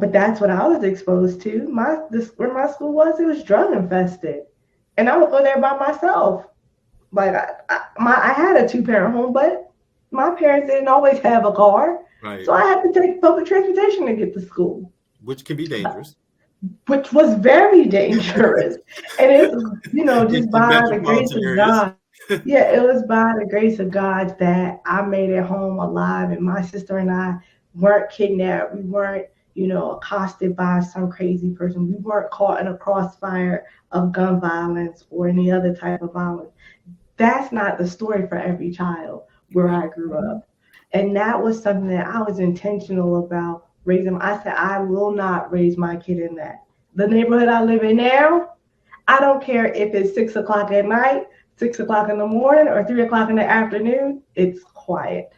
But that's what I was exposed to. Where my school was, it was drug infested. And I would go there by myself. Like I had a 2-parent home, but my parents didn't always have a car. Right. So I had to take public transportation to get to school. Which can be dangerous. Which was very dangerous. And it's, just by the grace of God. Yeah, it was by the grace of God that I made it home alive. And my sister and I weren't kidnapped. We weren't, accosted by some crazy person. We weren't caught in a crossfire of gun violence or any other type of violence. That's not the story for every child where I grew up. And that was something that I was intentional about raising. I said, I will not raise my kid in that. The neighborhood I live in now, I don't care if it's 6 o'clock at night, 6 o'clock in the morning, or 3 o'clock in the afternoon, it's quiet.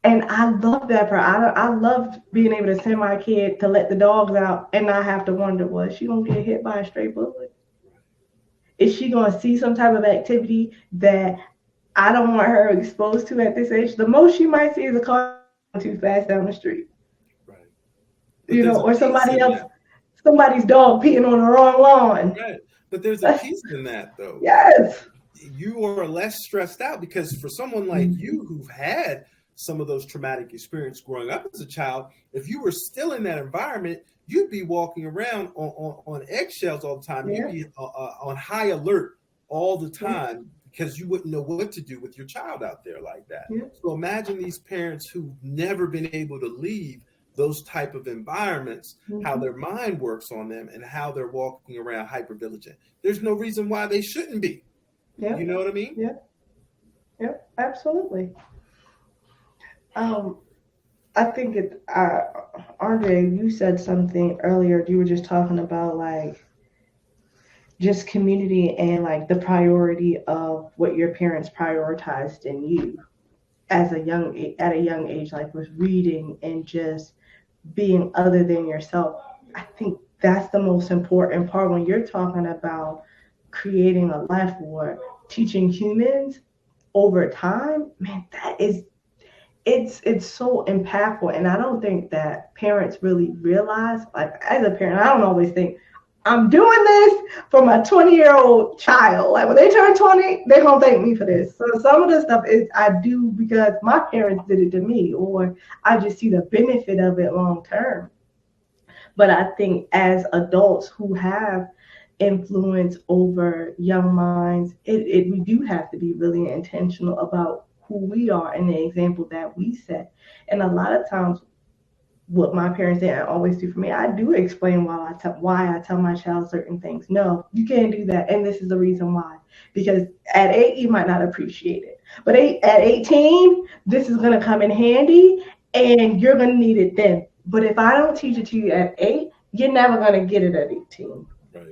And I love that part. I loved being able to send my kid to let the dogs out and not have to wonder, was she going to get hit by a stray bullet? Is she going to see some type of activity that I don't want her exposed to at this age? The most she might see is a car too fast down the street. Right. Or somebody's dog peeing on the wrong lawn. Right. But there's a piece in that, though. Yes. You are less stressed out because for someone like you who've had some of those traumatic experiences growing up as a child, if you were still in that environment, you'd be walking around on eggshells all the time. Yeah. You'd be on high alert all the time because you wouldn't know what to do with your child out there like that. Yeah. So imagine these parents who've never been able to leave those type of environments, how their mind works on them and how they're walking around hypervigilant. There's no reason why they shouldn't be. Yeah. You know what I mean? Yeah. Yeah, absolutely. I think Andre, you said something earlier. You were just talking about like just community and like the priority of what your parents prioritized in you at a young age, like with reading and just being other than yourself. I think that's the most important part when you're talking about creating a life or teaching humans over time. Man, it's so impactful. And I don't think that parents really realize, like as a parent, I don't always think I'm doing this for my 20-year-old child. Like when they turn 20, they're going to thank me for this. So some of the stuff is I do because my parents did it to me, or I just see the benefit of it long term. But I think as adults who have influence over young minds, we do have to be really intentional about who we are and the example that we set. And a lot of times what my parents didn't always do for me, I do explain why I tell my child certain things. No, you can't do that. And this is the reason why. Because at 8, you might not appreciate it. But at 18, this is going to come in handy and you're going to need it then. But if I don't teach it to you at 8, you're never going to get it at 18. Right.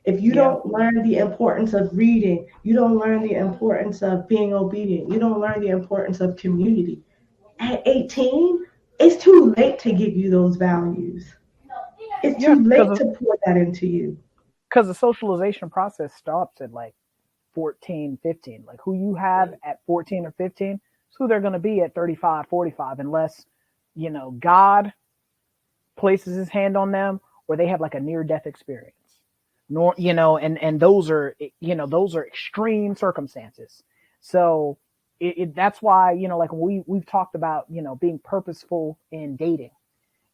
If you don't learn the importance of reading, you don't learn the importance of being obedient, you don't learn the importance of community. At 18, it's too late to give you those values. It's too late to pour that into you. Because the socialization process stops at like 14, 15. Like who you have at 14 or 15 is who they're going to be at 35, 45, unless, God places his hand on them or they have like a near-death experience. nor, and those are, those are extreme circumstances. So that's why, like we've talked about, being purposeful in dating.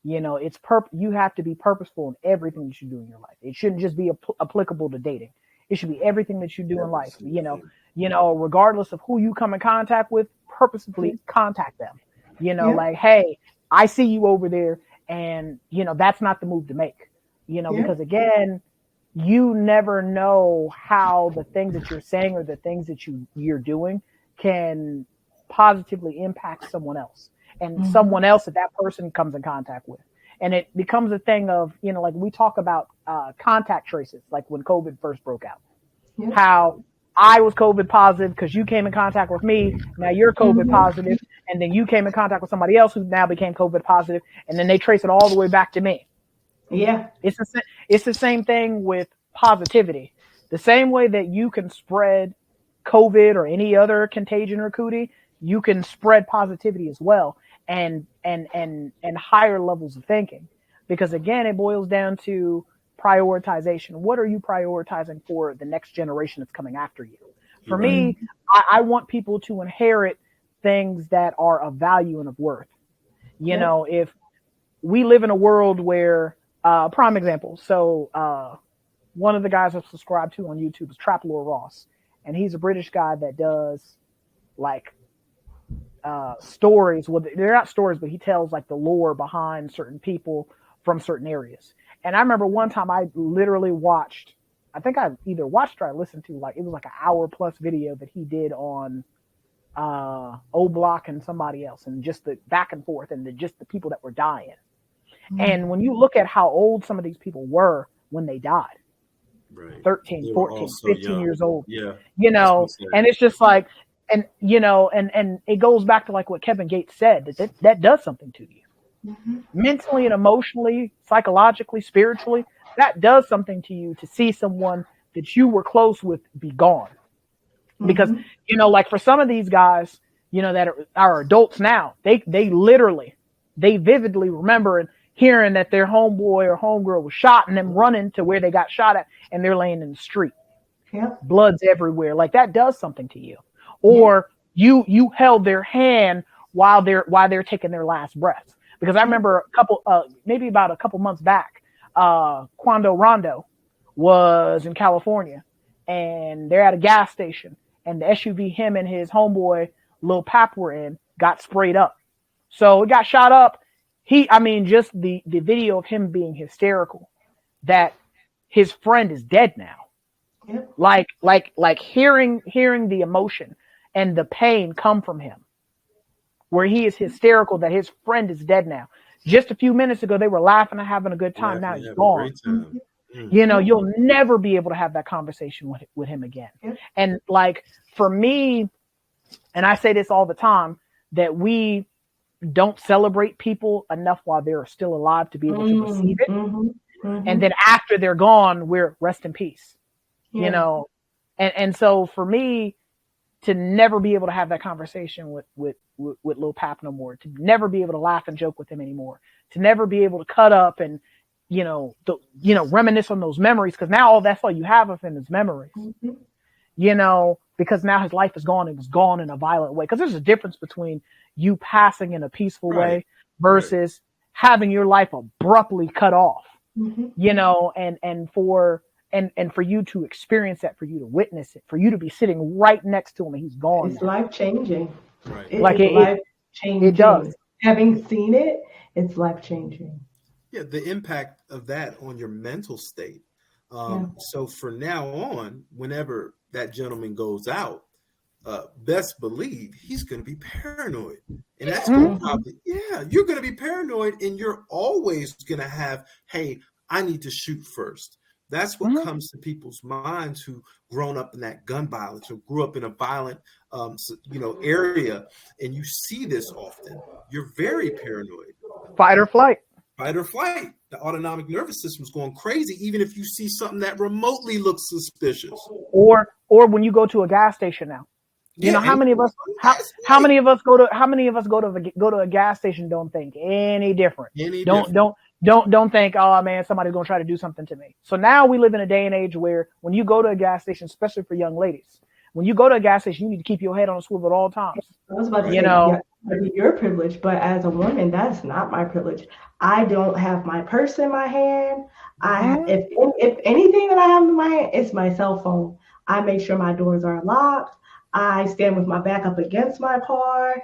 You have to be purposeful in everything that you do in your life. It shouldn't just be applicable to dating. It should be everything that you do in life. Regardless of who you come in contact with, purposefully contact them. Like, hey, I see you over there, and that's not the move to make. Because again, you never know how the things that you're saying or the things that you're doing can positively impact someone else. And someone else that person comes in contact with. And it becomes a thing of, like we talk about contact traces, like when COVID first broke out, how I was COVID positive because you came in contact with me. Now you're COVID positive, and then you came in contact with somebody else who now became COVID positive, and then they trace it all the way back to me. Yeah. It's the same thing with positivity. The same way that you can spread COVID or any other contagion or cootie, you can spread positivity as well. And higher levels of thinking, because again, it boils down to prioritization. What are you prioritizing for the next generation that's coming after you? For me, I want people to inherit things that are of value and of worth. If we live in a world where, prime example. So, one of the guys I subscribe to on YouTube is Trap Lord Ross, and he's a British guy that does like stories. Well, they're not stories, but he tells like the lore behind certain people from certain areas. And I remember one time I literally watched, I think I either watched or I listened to, like, it was like an hour plus video that he did on O Block and somebody else, and just the back and forth and just the people that were dying. And when you look at how old some of these people were when they died, 13, 14, 15 years old, and it's just like, and it goes back to like what Kevin Gates said, that does something to you. Mentally and emotionally, psychologically, spiritually, that does something to you to see someone that you were close with be gone. Because, like for some of these guys, that are adults now, they vividly remember and hearing that their homeboy or homegirl was shot and them running to where they got shot at, and they're laying in the street. Blood's everywhere. Like that does something to you. Or you held their hand while they're taking their last breaths. Because I remember maybe about a couple months back, Quando Rondo was in California, and they're at a gas station, and the SUV him and his homeboy Lil Pap were in got sprayed up. So it got shot up. Just the video of him being hysterical that his friend is dead now. Like hearing the emotion and the pain come from him, where he is hysterical that his friend is dead now. Just a few minutes ago, they were laughing and having a good time. Now he's gone. You'll never be able to have that conversation with him again. And like, for me, and I say this all the time, that we don't celebrate people enough while they're still alive to be able to receive it. And then after they're gone, we're rest in peace, and so for me, to never be able to have that conversation with Lil Pap no more, to never be able to laugh and joke with him anymore, to never be able to cut up and, reminisce on those memories. Cause now that's all you have of him is memories, because now his life is gone. It was gone in a violent way. Cause there's a difference between you passing in a peaceful way versus having your life abruptly cut off, and for you to experience that, for you to witness it, for you to be sitting right next to him and he's gone. It's life changing. It does. Having seen it, it's life changing. Yeah, the impact of that on your mental state. So from now on, whenever that gentleman goes out, best believe he's going to be paranoid. And that's probably, you're going to be paranoid, and you're always going to have, hey, I need to shoot first. That's what comes to people's minds who grown up in that gun violence or grew up in a violent, area. And you see this often. You're very paranoid. Fight or flight. Fight or flight. The autonomic nervous system's going crazy, even if you see something that remotely looks suspicious. Or when you go to a gas station now. How many of us go to a gas station don't think any different? Don't think, oh man, somebody's gonna try to do something to me. So now we live in a day and age where when you go to a gas station, especially for young ladies, when you go to a gas station, you need to keep your head on a swivel at all times. I was about to You say, know, yeah, maybe your privilege, but as a woman, that's not my privilege. I don't have my purse in my hand. mhm. If anything that I have in my hand, it's my cell phone. I make sure my doors are locked. I stand with my back up against my car.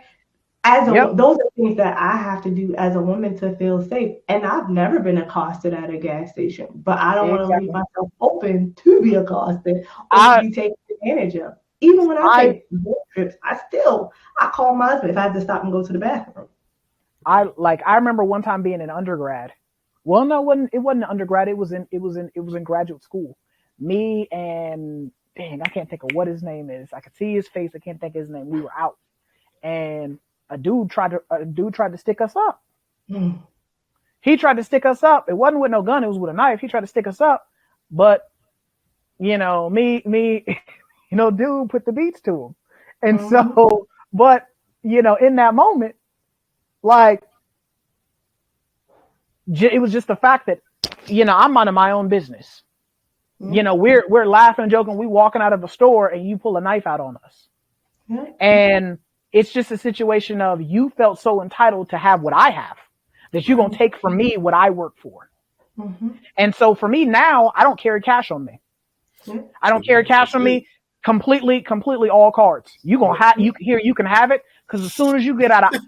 Yep, Those are things that I have to do as a woman to feel safe. And I've never been accosted at a gas station, but I don't want to leave exactly. myself open to be accosted or to I be taken advantage of. Even when I I take road trips, I call my husband if I have to stop and go to the bathroom. I remember one time being an undergrad. Well, no, it wasn't an undergrad. It was in graduate school. Me and dang, I can't think of what his name is. I could see his face. I can't think of his name. We were out, and a dude tried to stick us up. Mm. He tried to stick us up. It wasn't with no gun. It was with a knife. He tried to stick us up, but me, dude put the beats to him, and Mhm. so, but in that moment, like it was just the fact that I'm minding my own business. Mm. We're laughing and joking. We walking out of a store and you pull a knife out on us, Yeah. and it's just a situation of you felt so entitled to have what I have that you're gonna take from me what I work for. Mhm. And so for me now, I don't carry cash on me. Yeah. I don't carry cash on me. Completely all cards. You gonna have you can have it because as soon as you get out of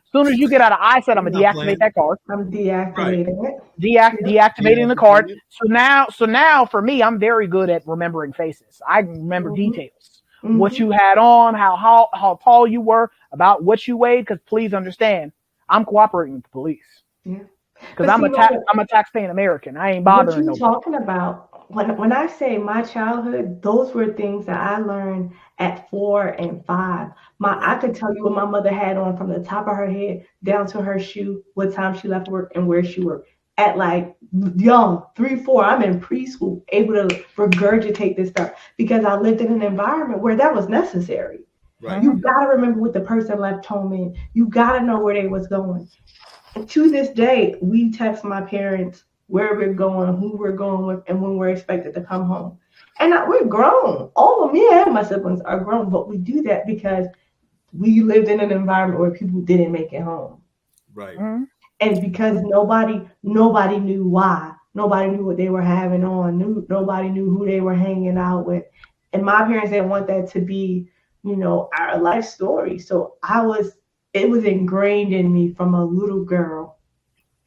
I said I'm I'm gonna not deactivate playing. that card. Right. I'm deactivating it. Deactivating the card. Deactivating it. So now for me, I'm very good at remembering faces. I can remember Mhm. details. What you had on, how tall you were, about what you weighed. Because please understand, I'm cooperating with the police Yeah. because But see, I'm a tax-paying American. I ain't what bothering you nobody. talking about, when I say my childhood, those were things that I learned at 4 and 5. I Right. could tell you what my mother had on from the top of her head down to her shoe, what time she left work and where she worked. At like young, 3, 4, I'm in preschool, able to regurgitate this stuff because I lived in an environment where that was necessary. Right. You Hmm. gotta remember what the person left home in. You gotta know where they was going. To this day, we text my parents where we're going, who we're going with, and when we're expected to come home. And we're grown. All of me and my siblings are grown, but we do that because we lived in an environment where people didn't make it home. Right. Hmm. And because nobody knew why. Nobody knew what they were having on. Nobody knew who they were hanging out with. And my parents didn't want that to be, our life story. So it was ingrained in me from a little girl.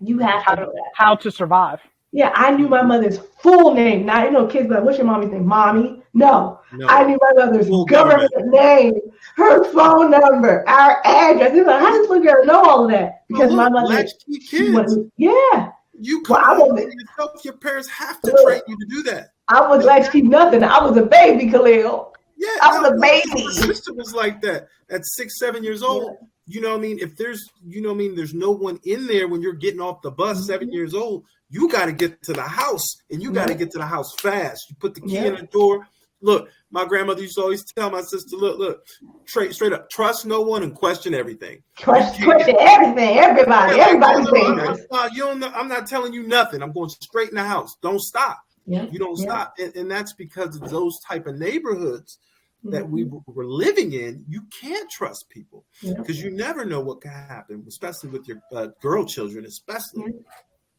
You have to How know that. how to survive. Yeah, I knew my mother's full name. Now, kids be like, what's your mommy's name? Mommy? No. I No. knew my mother's Full government government. name, her phone number, our address. It's like, how does this little girl know all of that? Oh, Because my look, mother, latchkey she kids. wasn't, yeah. You Well, come home by yourself. Your parents have to train you to do that. I was They latchkey nothing. I was a baby, Khalil. Yeah, I no, was a my baby. sister was like that at 6, 7 years old. Yeah. You know what I mean? If there's, there's no one in there when you're getting off the bus, 7 years old, you got to get to the house and you got to get to the house fast. You put the key in the door. Look, my grandmother used to always tell my sister, look, straight up, trust no one and question everything. Question everything, everybody. Yeah, Everybody's dangerous. you don't know, I'm not telling you nothing. I'm going straight in the house. Don't stop. Yeah. You don't stop. And that's because of those type of neighborhoods that Mhm. we were living in. You can't trust people Yeah. because you never know what can happen, especially with your girl children, especially. Yeah.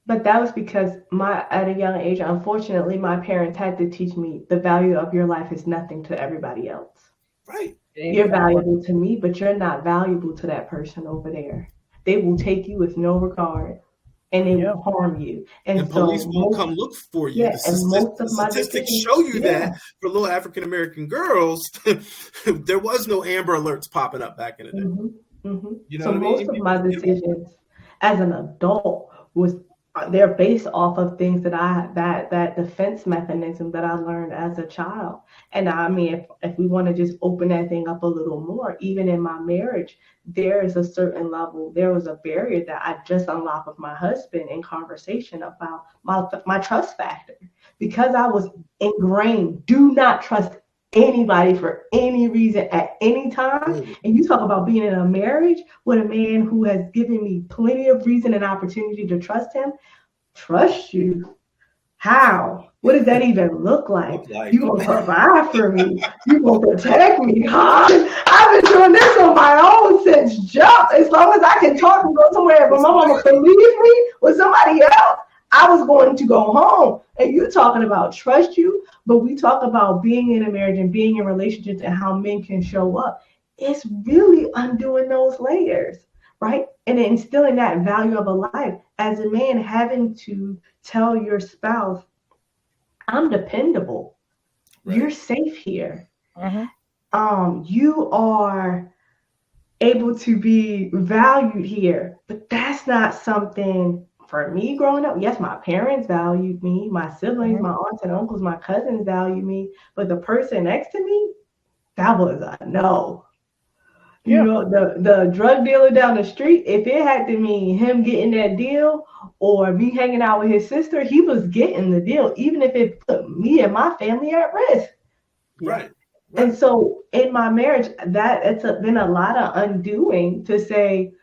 But that was because at a young age, unfortunately, my parents had to teach me the value of your life is nothing to everybody else. Right. You're valuable to me, but you're not valuable to that person over there. They will take you with no regard, and they will harm you. And police so won't come look for you. Yeah, The and most of my statistics decisions show you that for little African American girls, there was no Amber Alerts popping up back in the day. You know So what I most mean? of my decisions as an adult they're based off of things that defense mechanism that I learned as a child. And I mean, if we want to just open that thing up a little more, even in my marriage, there is a certain level. There was a barrier that I just unlocked with my husband in conversation about my trust factor, because I was ingrained. Do not trust anybody for any reason at any time. And you talk about being in a marriage with a man who has given me plenty of reason and opportunity to trust him. Trust you? How? What does that even look like? You gonna provide for me? You gonna protect me? Huh? I've been doing this on my own since jump. As long as I can talk and go somewhere, but my mama believe me with somebody else, I was going to go home. And you talking about trust you, but we talk about being in a marriage and being in relationships and how men can show up. It's really undoing those layers, right? And instilling that value of a life as a man, having to tell your spouse, I'm dependable. Right. You're safe here. Mm-hmm. You are able to be valued here. But that's not something for me growing up. Yes, my parents valued me, my siblings, mm-hmm. my aunts and uncles, my cousins valued me. But the person next to me, that was a no. You know, the drug dealer down the street, if it had to mean him getting that deal or me hanging out with his sister, he was getting the deal, even if it put me and my family at risk. Right. And so in my marriage, it's been a lot of undoing to say,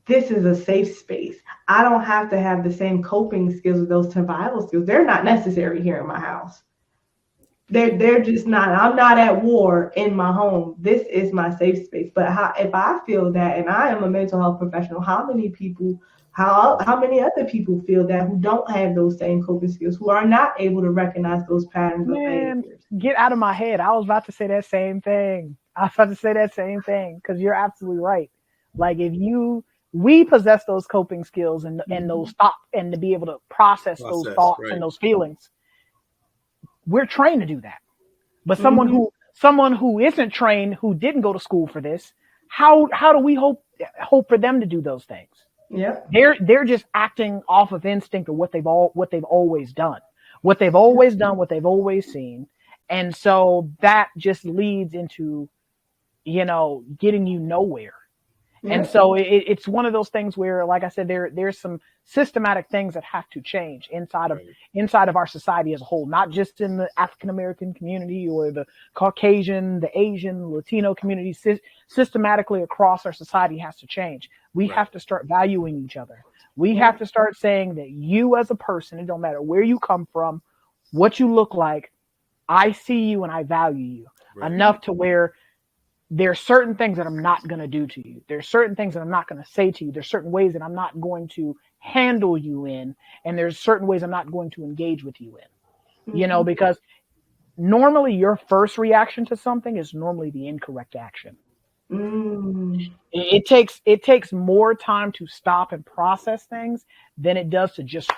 this is a safe space. I don't have to have the same coping skills or those survival skills. They're not necessary here in my house. They're just not. I'm not at war in my home. This is my safe space. But if I feel that, and I am a mental health professional, how many other people feel that who don't have those same coping skills, who are not able to recognize those patterns of behavior? Get out of my head. I was about to say that same thing. Because you're absolutely right. Like we possess those coping skills and those thoughts, and to be able to process those thoughts and those feelings. We're trained to do that. But someone who isn't trained, who didn't go to school for this, how do we hope for them to do those things? Yeah. They're just acting off of instinct or what they've always done. What they've always seen. And so that just leads into, getting you nowhere. Yeah. And so it's one of those things where, like I said, there's some systematic things that have to change inside of our society as a whole, not just in the African American community or the Caucasian, the Asian, Latino community. Systematically across our society has to change. We have to start valuing each other. We have to start saying that you as a person, it don't matter where you come from, what you look like, I see you and I value you enough to where there's certain things that I'm not going to do to you. There's certain things that I'm not going to say to you. There's certain ways that I'm not going to handle you in. And there's certain ways I'm not going to engage with you in, mm-hmm. Because normally your first reaction to something is normally the incorrect action. Mm. It takes more time to stop and process things than it does to just,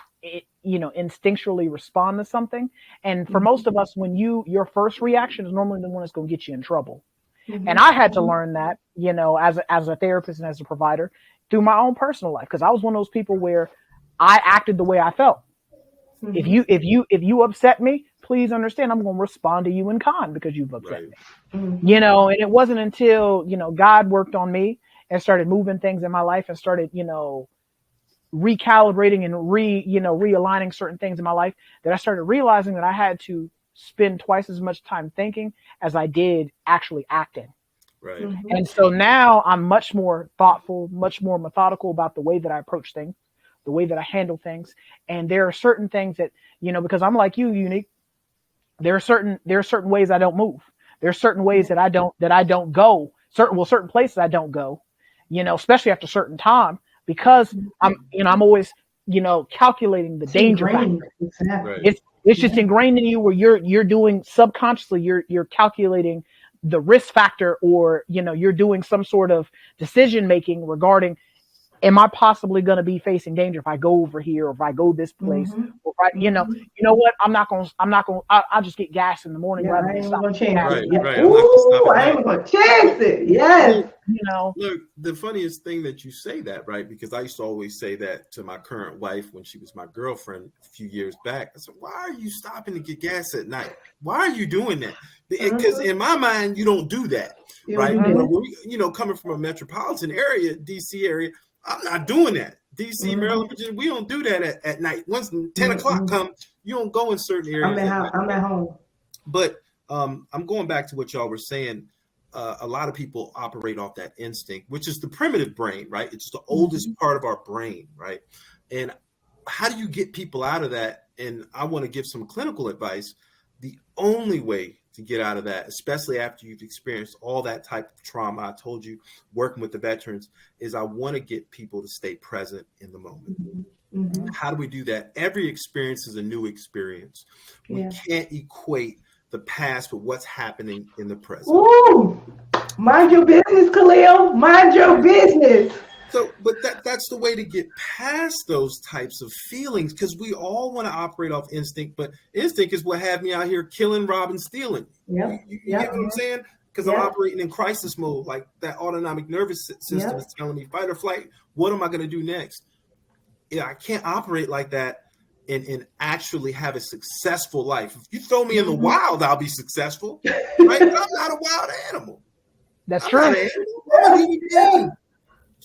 instinctually respond to something. And for most of us, when your first reaction is normally the one that's going to get you in trouble. Mm-hmm. And I had to learn that, as a therapist and as a provider through my own personal life, because I was one of those people where I acted the way I felt. Mm-hmm. If you upset me, please understand I'm going to respond to you in kind because you've upset me. Mm-hmm. And it wasn't until, God worked on me and started moving things in my life and started, recalibrating and realigning certain things in my life that I started realizing that I had to spend twice as much time thinking as I did actually acting. Right. Mm-hmm. And so now I'm much more thoughtful, much more methodical about the way that I approach things, the way that I handle things. And there are certain things that, because I'm like you, Unique, there are certain ways I don't move. There are certain ways that I don't go, certain places I don't go, especially after a certain time, because I'm always, calculating the danger factor. Exactly. It's just ingrained in you where you're doing subconsciously, you're calculating the risk factor, or, you're doing some sort of decision making regarding, am I possibly going to be facing danger if I go over here, or if I go this place, mm-hmm. or if what? I'll just get gas in the morning. Yeah, I ain't going to chance it. Right. Ooh, I ain't going to chance it. Yes. Look, the funniest thing that you say that, right? Because I used to always say that to my current wife when she was my girlfriend a few years back. I said, why are you stopping to get gas at night? Why are you doing that? Because in my mind, you don't do that, right? When coming from a metropolitan area, DC area, I'm not doing that. DC, Maryland, Virginia, we don't do that at night. Once 10 o'clock comes, you don't go in certain areas. I'm at home. But I'm going back to what y'all were saying. A lot of people operate off that instinct, which is the primitive brain, right? It's the oldest part of our brain, right? And how do you get people out of that? And I want to give some clinical advice. The only way to get out of that, especially after you've experienced all that type of trauma, I told you, working with the veterans, is I want to get people to stay present in the moment. Mm-hmm. How do we do that? Every experience is a new experience. We can't equate the past with what's happening in the present. Ooh, mind your business, Khalil. Mind your business. So, but that's the way to get past those types of feelings, because we all want to operate off instinct, but instinct is what had me out here killing, robbing, stealing. Yeah, You get what I'm saying? Because I'm operating in crisis mode, like that autonomic nervous system is telling me fight or flight. What am I going to do next? Yeah, I can't operate like that and actually have a successful life. If you throw me in the wild, I'll be successful. Right? I'm not a wild animal. That's I'm true. not an animal. I'm a human being.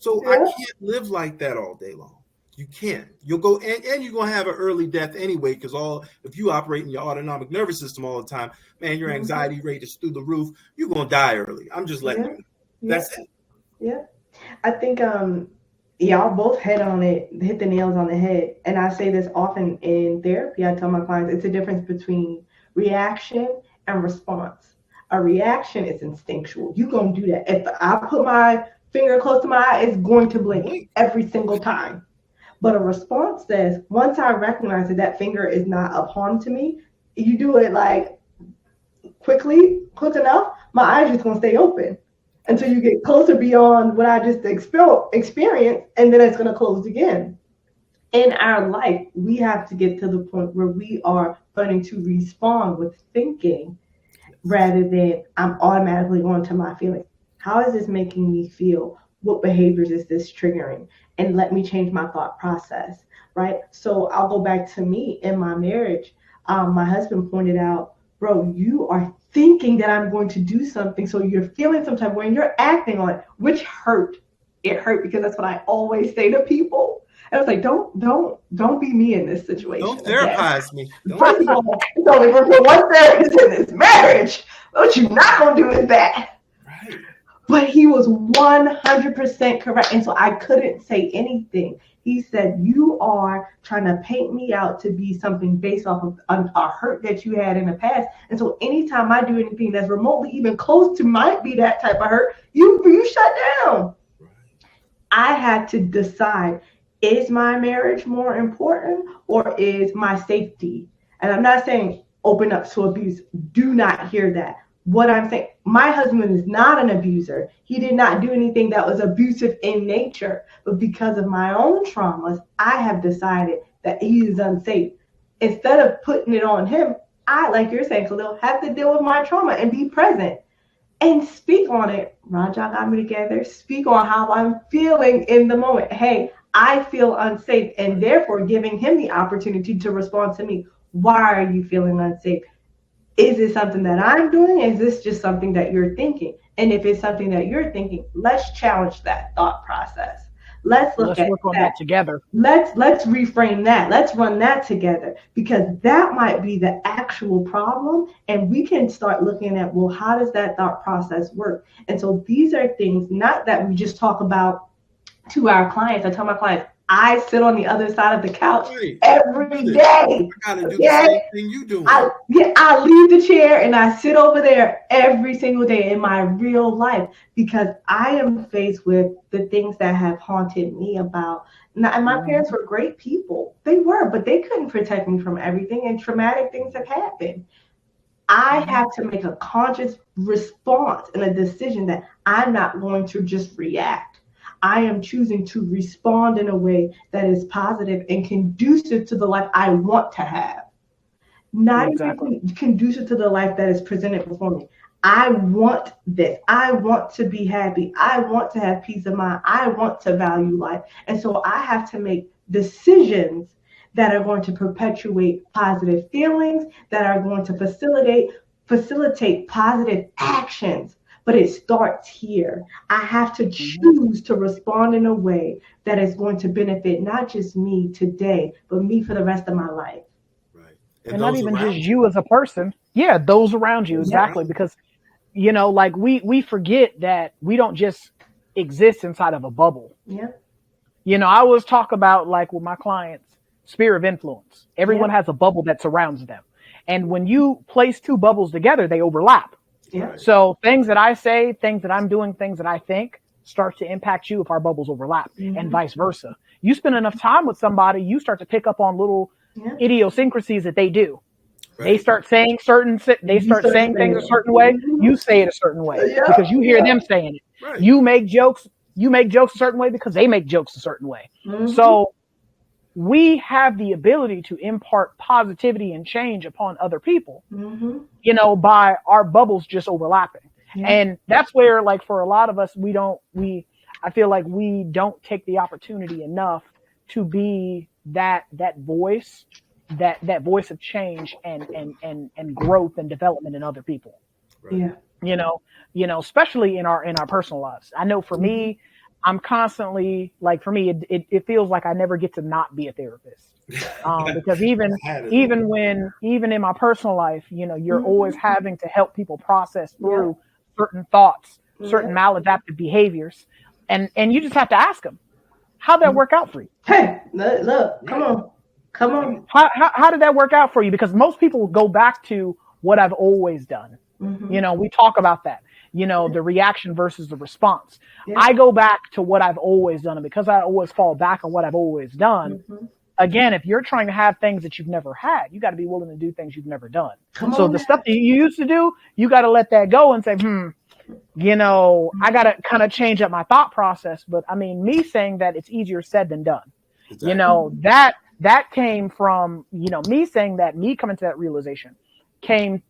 So I can't live like that all day long. You can't. You'll go and you're gonna have an early death anyway, because if you operate in your autonomic nervous system all the time, man, your anxiety rate is through the roof. You're gonna die early. I'm just letting you know. That's it. Yeah. I think y'all both hit the nails on the head. And I say this often in therapy. I tell my clients it's a difference between reaction and response. A reaction is instinctual. You're gonna do that. If I put my finger close to my eye, it's going to blink every single time. But a response says, once I recognize that finger is not a harm to me, you do it like quick enough, my eyes just gonna stay open until you get closer beyond what I just experienced, and then it's gonna close again. In our life, we have to get to the point where we are learning to respond with thinking rather than I'm automatically going to my feelings. How is this making me feel? What behaviors is this triggering? And let me change my thought process, right? So I'll go back to me in my marriage. My husband pointed out, bro, you are thinking that I'm going to do something. So you're feeling some type of way and you're acting on it, which hurt. It hurt because that's what I always say to people. And I was like, don't be me in this situation. Don't therapize me. First of all, it's only for one therapist in this marriage. What you're not going to do is that. Right. But he was 100% correct. And so I couldn't say anything. He said, you are trying to paint me out to be something based off of a hurt that you had in the past. And so anytime I do anything that's remotely even close to might be that type of hurt, you shut down. I had to decide, is my marriage more important or is my safety? And I'm not saying open up to abuse. Do not hear that. What I'm saying, my husband is not an abuser. He did not do anything that was abusive in nature. But because of my own traumas, I have decided that he is unsafe. Instead of putting it on him, I, like you're saying, Khalil, have to deal with my trauma and be present and speak on it. Raja got me together. Speak on how I'm feeling in the moment. Hey, I feel unsafe, and therefore giving him the opportunity to respond to me. Why are you feeling unsafe? Is it something that I'm doing? Is this just something that you're thinking? And if it's something that you're thinking, let's challenge that thought process. Let's work on that together. Let's reframe that. Let's run that together, because that might be the actual problem. And we can start looking at, well, how does that thought process work? And so these are things not that we just talk about to our clients. I tell my clients, I sit on the other side of the couch every day. I gotta do the same thing you do. I leave the chair and I sit over there every single day in my real life, because I am faced with the things that have haunted me about. And my parents were great people. They were, but they couldn't protect me from everything, and traumatic things have happened. I have to make a conscious response and a decision that I'm not going to just react. I am choosing to respond in a way that is positive and conducive to the life I want to have. Not even conducive to the life that is presented before me. I want this. I want to be happy. I want to have peace of mind. I want to value life. And so I have to make decisions that are going to perpetuate positive feelings, that are going to facilitate positive actions. But it starts here. I have to choose to respond in a way that is going to benefit not just me today, but me for the rest of my life. Right. And not even just you as a person. Yeah, those around you. Exactly. Because, like we forget that we don't just exist inside of a bubble. Yeah. I always talk about, like, with my clients, sphere of influence. Everyone has a bubble that surrounds them. And when you place two bubbles together, they overlap. Yeah. So things that I say, things that I'm doing, things that I think start to impact you if our bubbles overlap, and vice versa. You spend enough time with somebody, you start to pick up on little idiosyncrasies that they do. Right. They start saying things a certain way. You say it a certain way because you hear them saying it. Right. You make jokes a certain way because they make jokes a certain way. So we have the ability to impart positivity and change upon other people, by our bubbles just overlapping. And that's where, like, for a lot of us, I feel like we don't take the opportunity enough to be that voice, that voice of change and growth and development in other people. Right. Yeah. Especially in our personal lives. I know for me, I'm constantly, like, for me, it feels like I never get to not be a therapist. Because even in my personal life, you're always having to help people process through certain thoughts, certain maladaptive behaviors. And you just have to ask them, how'd that work out for you? Hey, look, come on. How did that work out for you? Because most people go back to what I've always done. We talk about that. The reaction versus the response. Yeah. I go back to what I've always done. And because I always fall back on what I've always done, again, if you're trying to have things that you've never had, you got to be willing to do things you've never done. The stuff that you used to do, you got to let that go and say, I got to kind of change up my thought process. But I mean, me saying that it's easier said than done. Exactly. That came from, me saying that, me coming to that realization came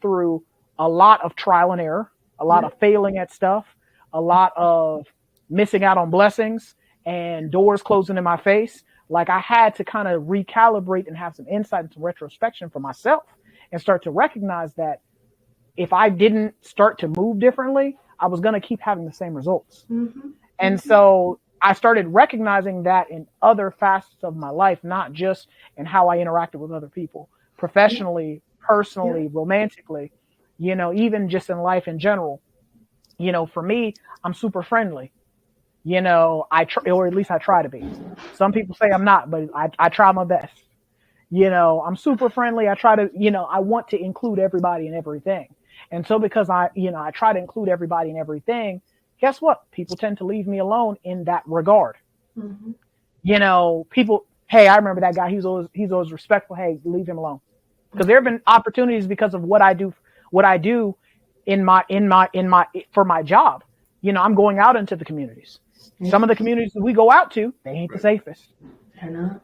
through a lot of trial and error, a lot of failing at stuff, a lot of missing out on blessings and doors closing in my face. Like, I had to kind of recalibrate and have some insight and some retrospection for myself and start to recognize that if I didn't start to move differently, I was going to keep having the same results. And so I started recognizing that in other facets of my life, not just in how I interacted with other people, professionally, personally, romantically, even just in life in general. For me, I'm super friendly. Or at least I try to be. Some people say I'm not, but I try my best. I'm super friendly. I try to, I want to include everybody in everything. And so because I try to include everybody in everything, guess what? People tend to leave me alone in that regard. People, hey, I remember that guy. He's always respectful. Hey, leave him alone. Because there have been opportunities because of what I do for my job. I'm going out into the communities. Some of the communities that we go out to, they ain't the safest.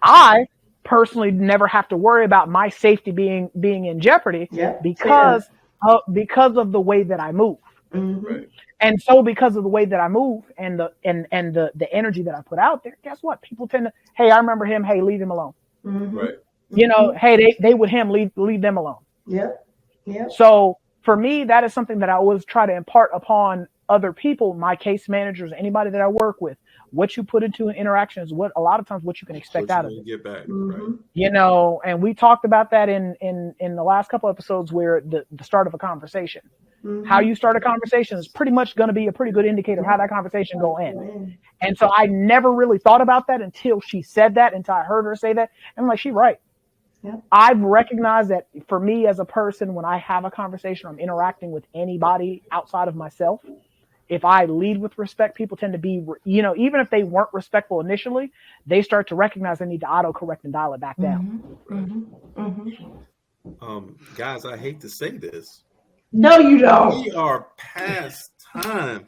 I personally never have to worry about my safety being in jeopardy because of the way that I move. Right. And so because of the way that I move and the energy that I put out there, guess what? People tend to, hey, I remember him. Hey, leave him alone. Right. Hey, they with him, leave them alone. Yeah. So for me, that is something that I always try to impart upon other people, my case managers, anybody that I work with. What you put into an interaction is a lot of times what you can expect out of it. Get back, right? And we talked about that in the last couple episodes where the start of a conversation. How you start a conversation is pretty much going to be a pretty good indicator of how that conversation go in. And so I never really thought about that until she said that, until I heard her say that. And I'm like, she's right. Yeah. I've recognized that for me as a person, when I have a conversation, I'm interacting with anybody outside of myself. If I lead with respect, people tend to be, even if they weren't respectful initially, they start to recognize they need to auto-correct and dial it back down. Guys, I hate to say this. No, you don't. We are past time.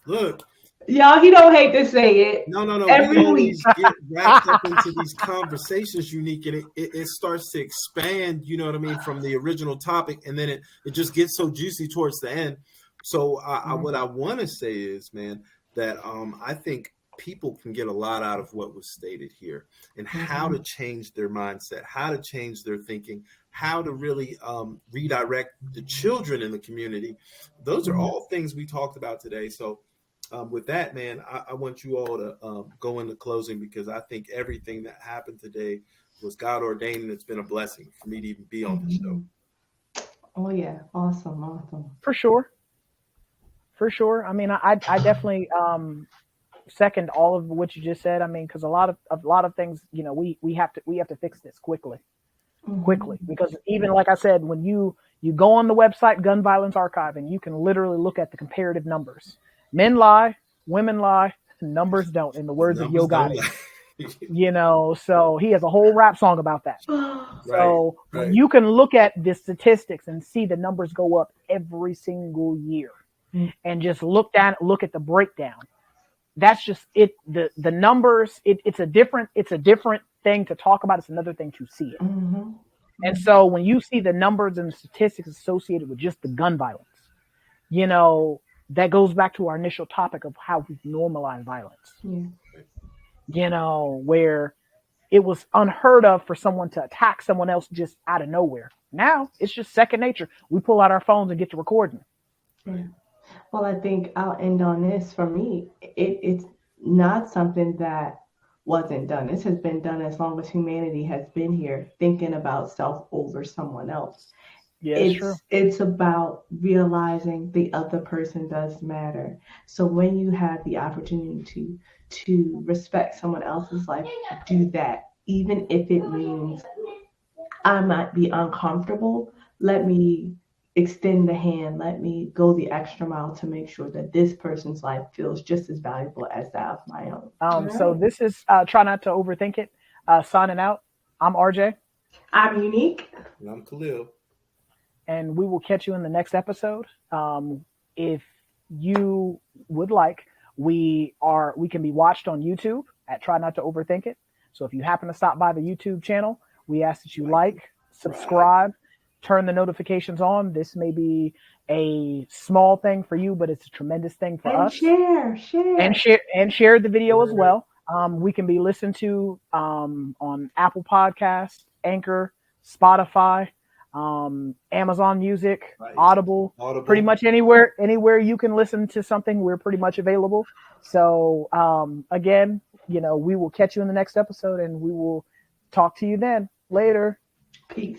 Look. Y'all, he don't hate to say it. No. We always get wrapped up into these conversations, Unique, and it starts to expand, you know what I mean, from the original topic, and then it just gets so juicy towards the end. So what I want to say is, man, that I think people can get a lot out of what was stated here and how to change their mindset, how to change their thinking, how to really redirect the children in the community. Those are all things we talked about today. So with that, man, I want you all to go into closing, because I think everything that happened today was God ordained, and it's been a blessing for me to even be on the show. Oh, yeah. Awesome. For sure. I mean, I definitely second all of what you just said. I mean, because a lot of things, you know, we have to fix this quickly, because even like I said, when you go on the website Gun Violence Archive and you can literally look at the comparative numbers. Men lie, women lie, numbers don't. In the words of Yo Gotti. You know, so he has a whole rap song about that. So when you can look at the statistics and see the numbers go up every single year, and just look at the breakdown. That's just it. The numbers. It's a different thing to talk about. It's another thing to see it. And so when you see the numbers and the statistics associated with just the gun violence, you know, that goes back to our initial topic of how we normalize violence. You know, where it was unheard of for someone to attack someone else just out of nowhere. Now it's just second nature. We pull out our phones and get to recording. Well, I think I'll end on this. For me, it's not something that wasn't done. This has been done as long as humanity has been here, thinking about self over someone else. Yeah, true. It's about realizing the other person does matter. So when you have the opportunity to respect someone else's life, do that. Even if it means I might be uncomfortable, let me extend the hand. Let me go the extra mile to make sure that this person's life feels just as valuable as that of my own. So this is Try Not to Overthink It. Signing out. I'm RJ. I'm Unique. And I'm Khalil. And we will catch you in the next episode. If you would like, we can be watched on YouTube at Try Not to Overthink It. So if you happen to stop by the YouTube channel, we ask that you like, subscribe, turn the notifications on. This may be a small thing for you, but it's a tremendous thing for us. Share the video as well. We can be listened to on Apple Podcasts, Anchor, Spotify, Amazon Music, Audible, pretty much anywhere you can listen to something, we're pretty much available. So again, you know, we will catch you in the next episode, and we will talk to you then. Later. Peace.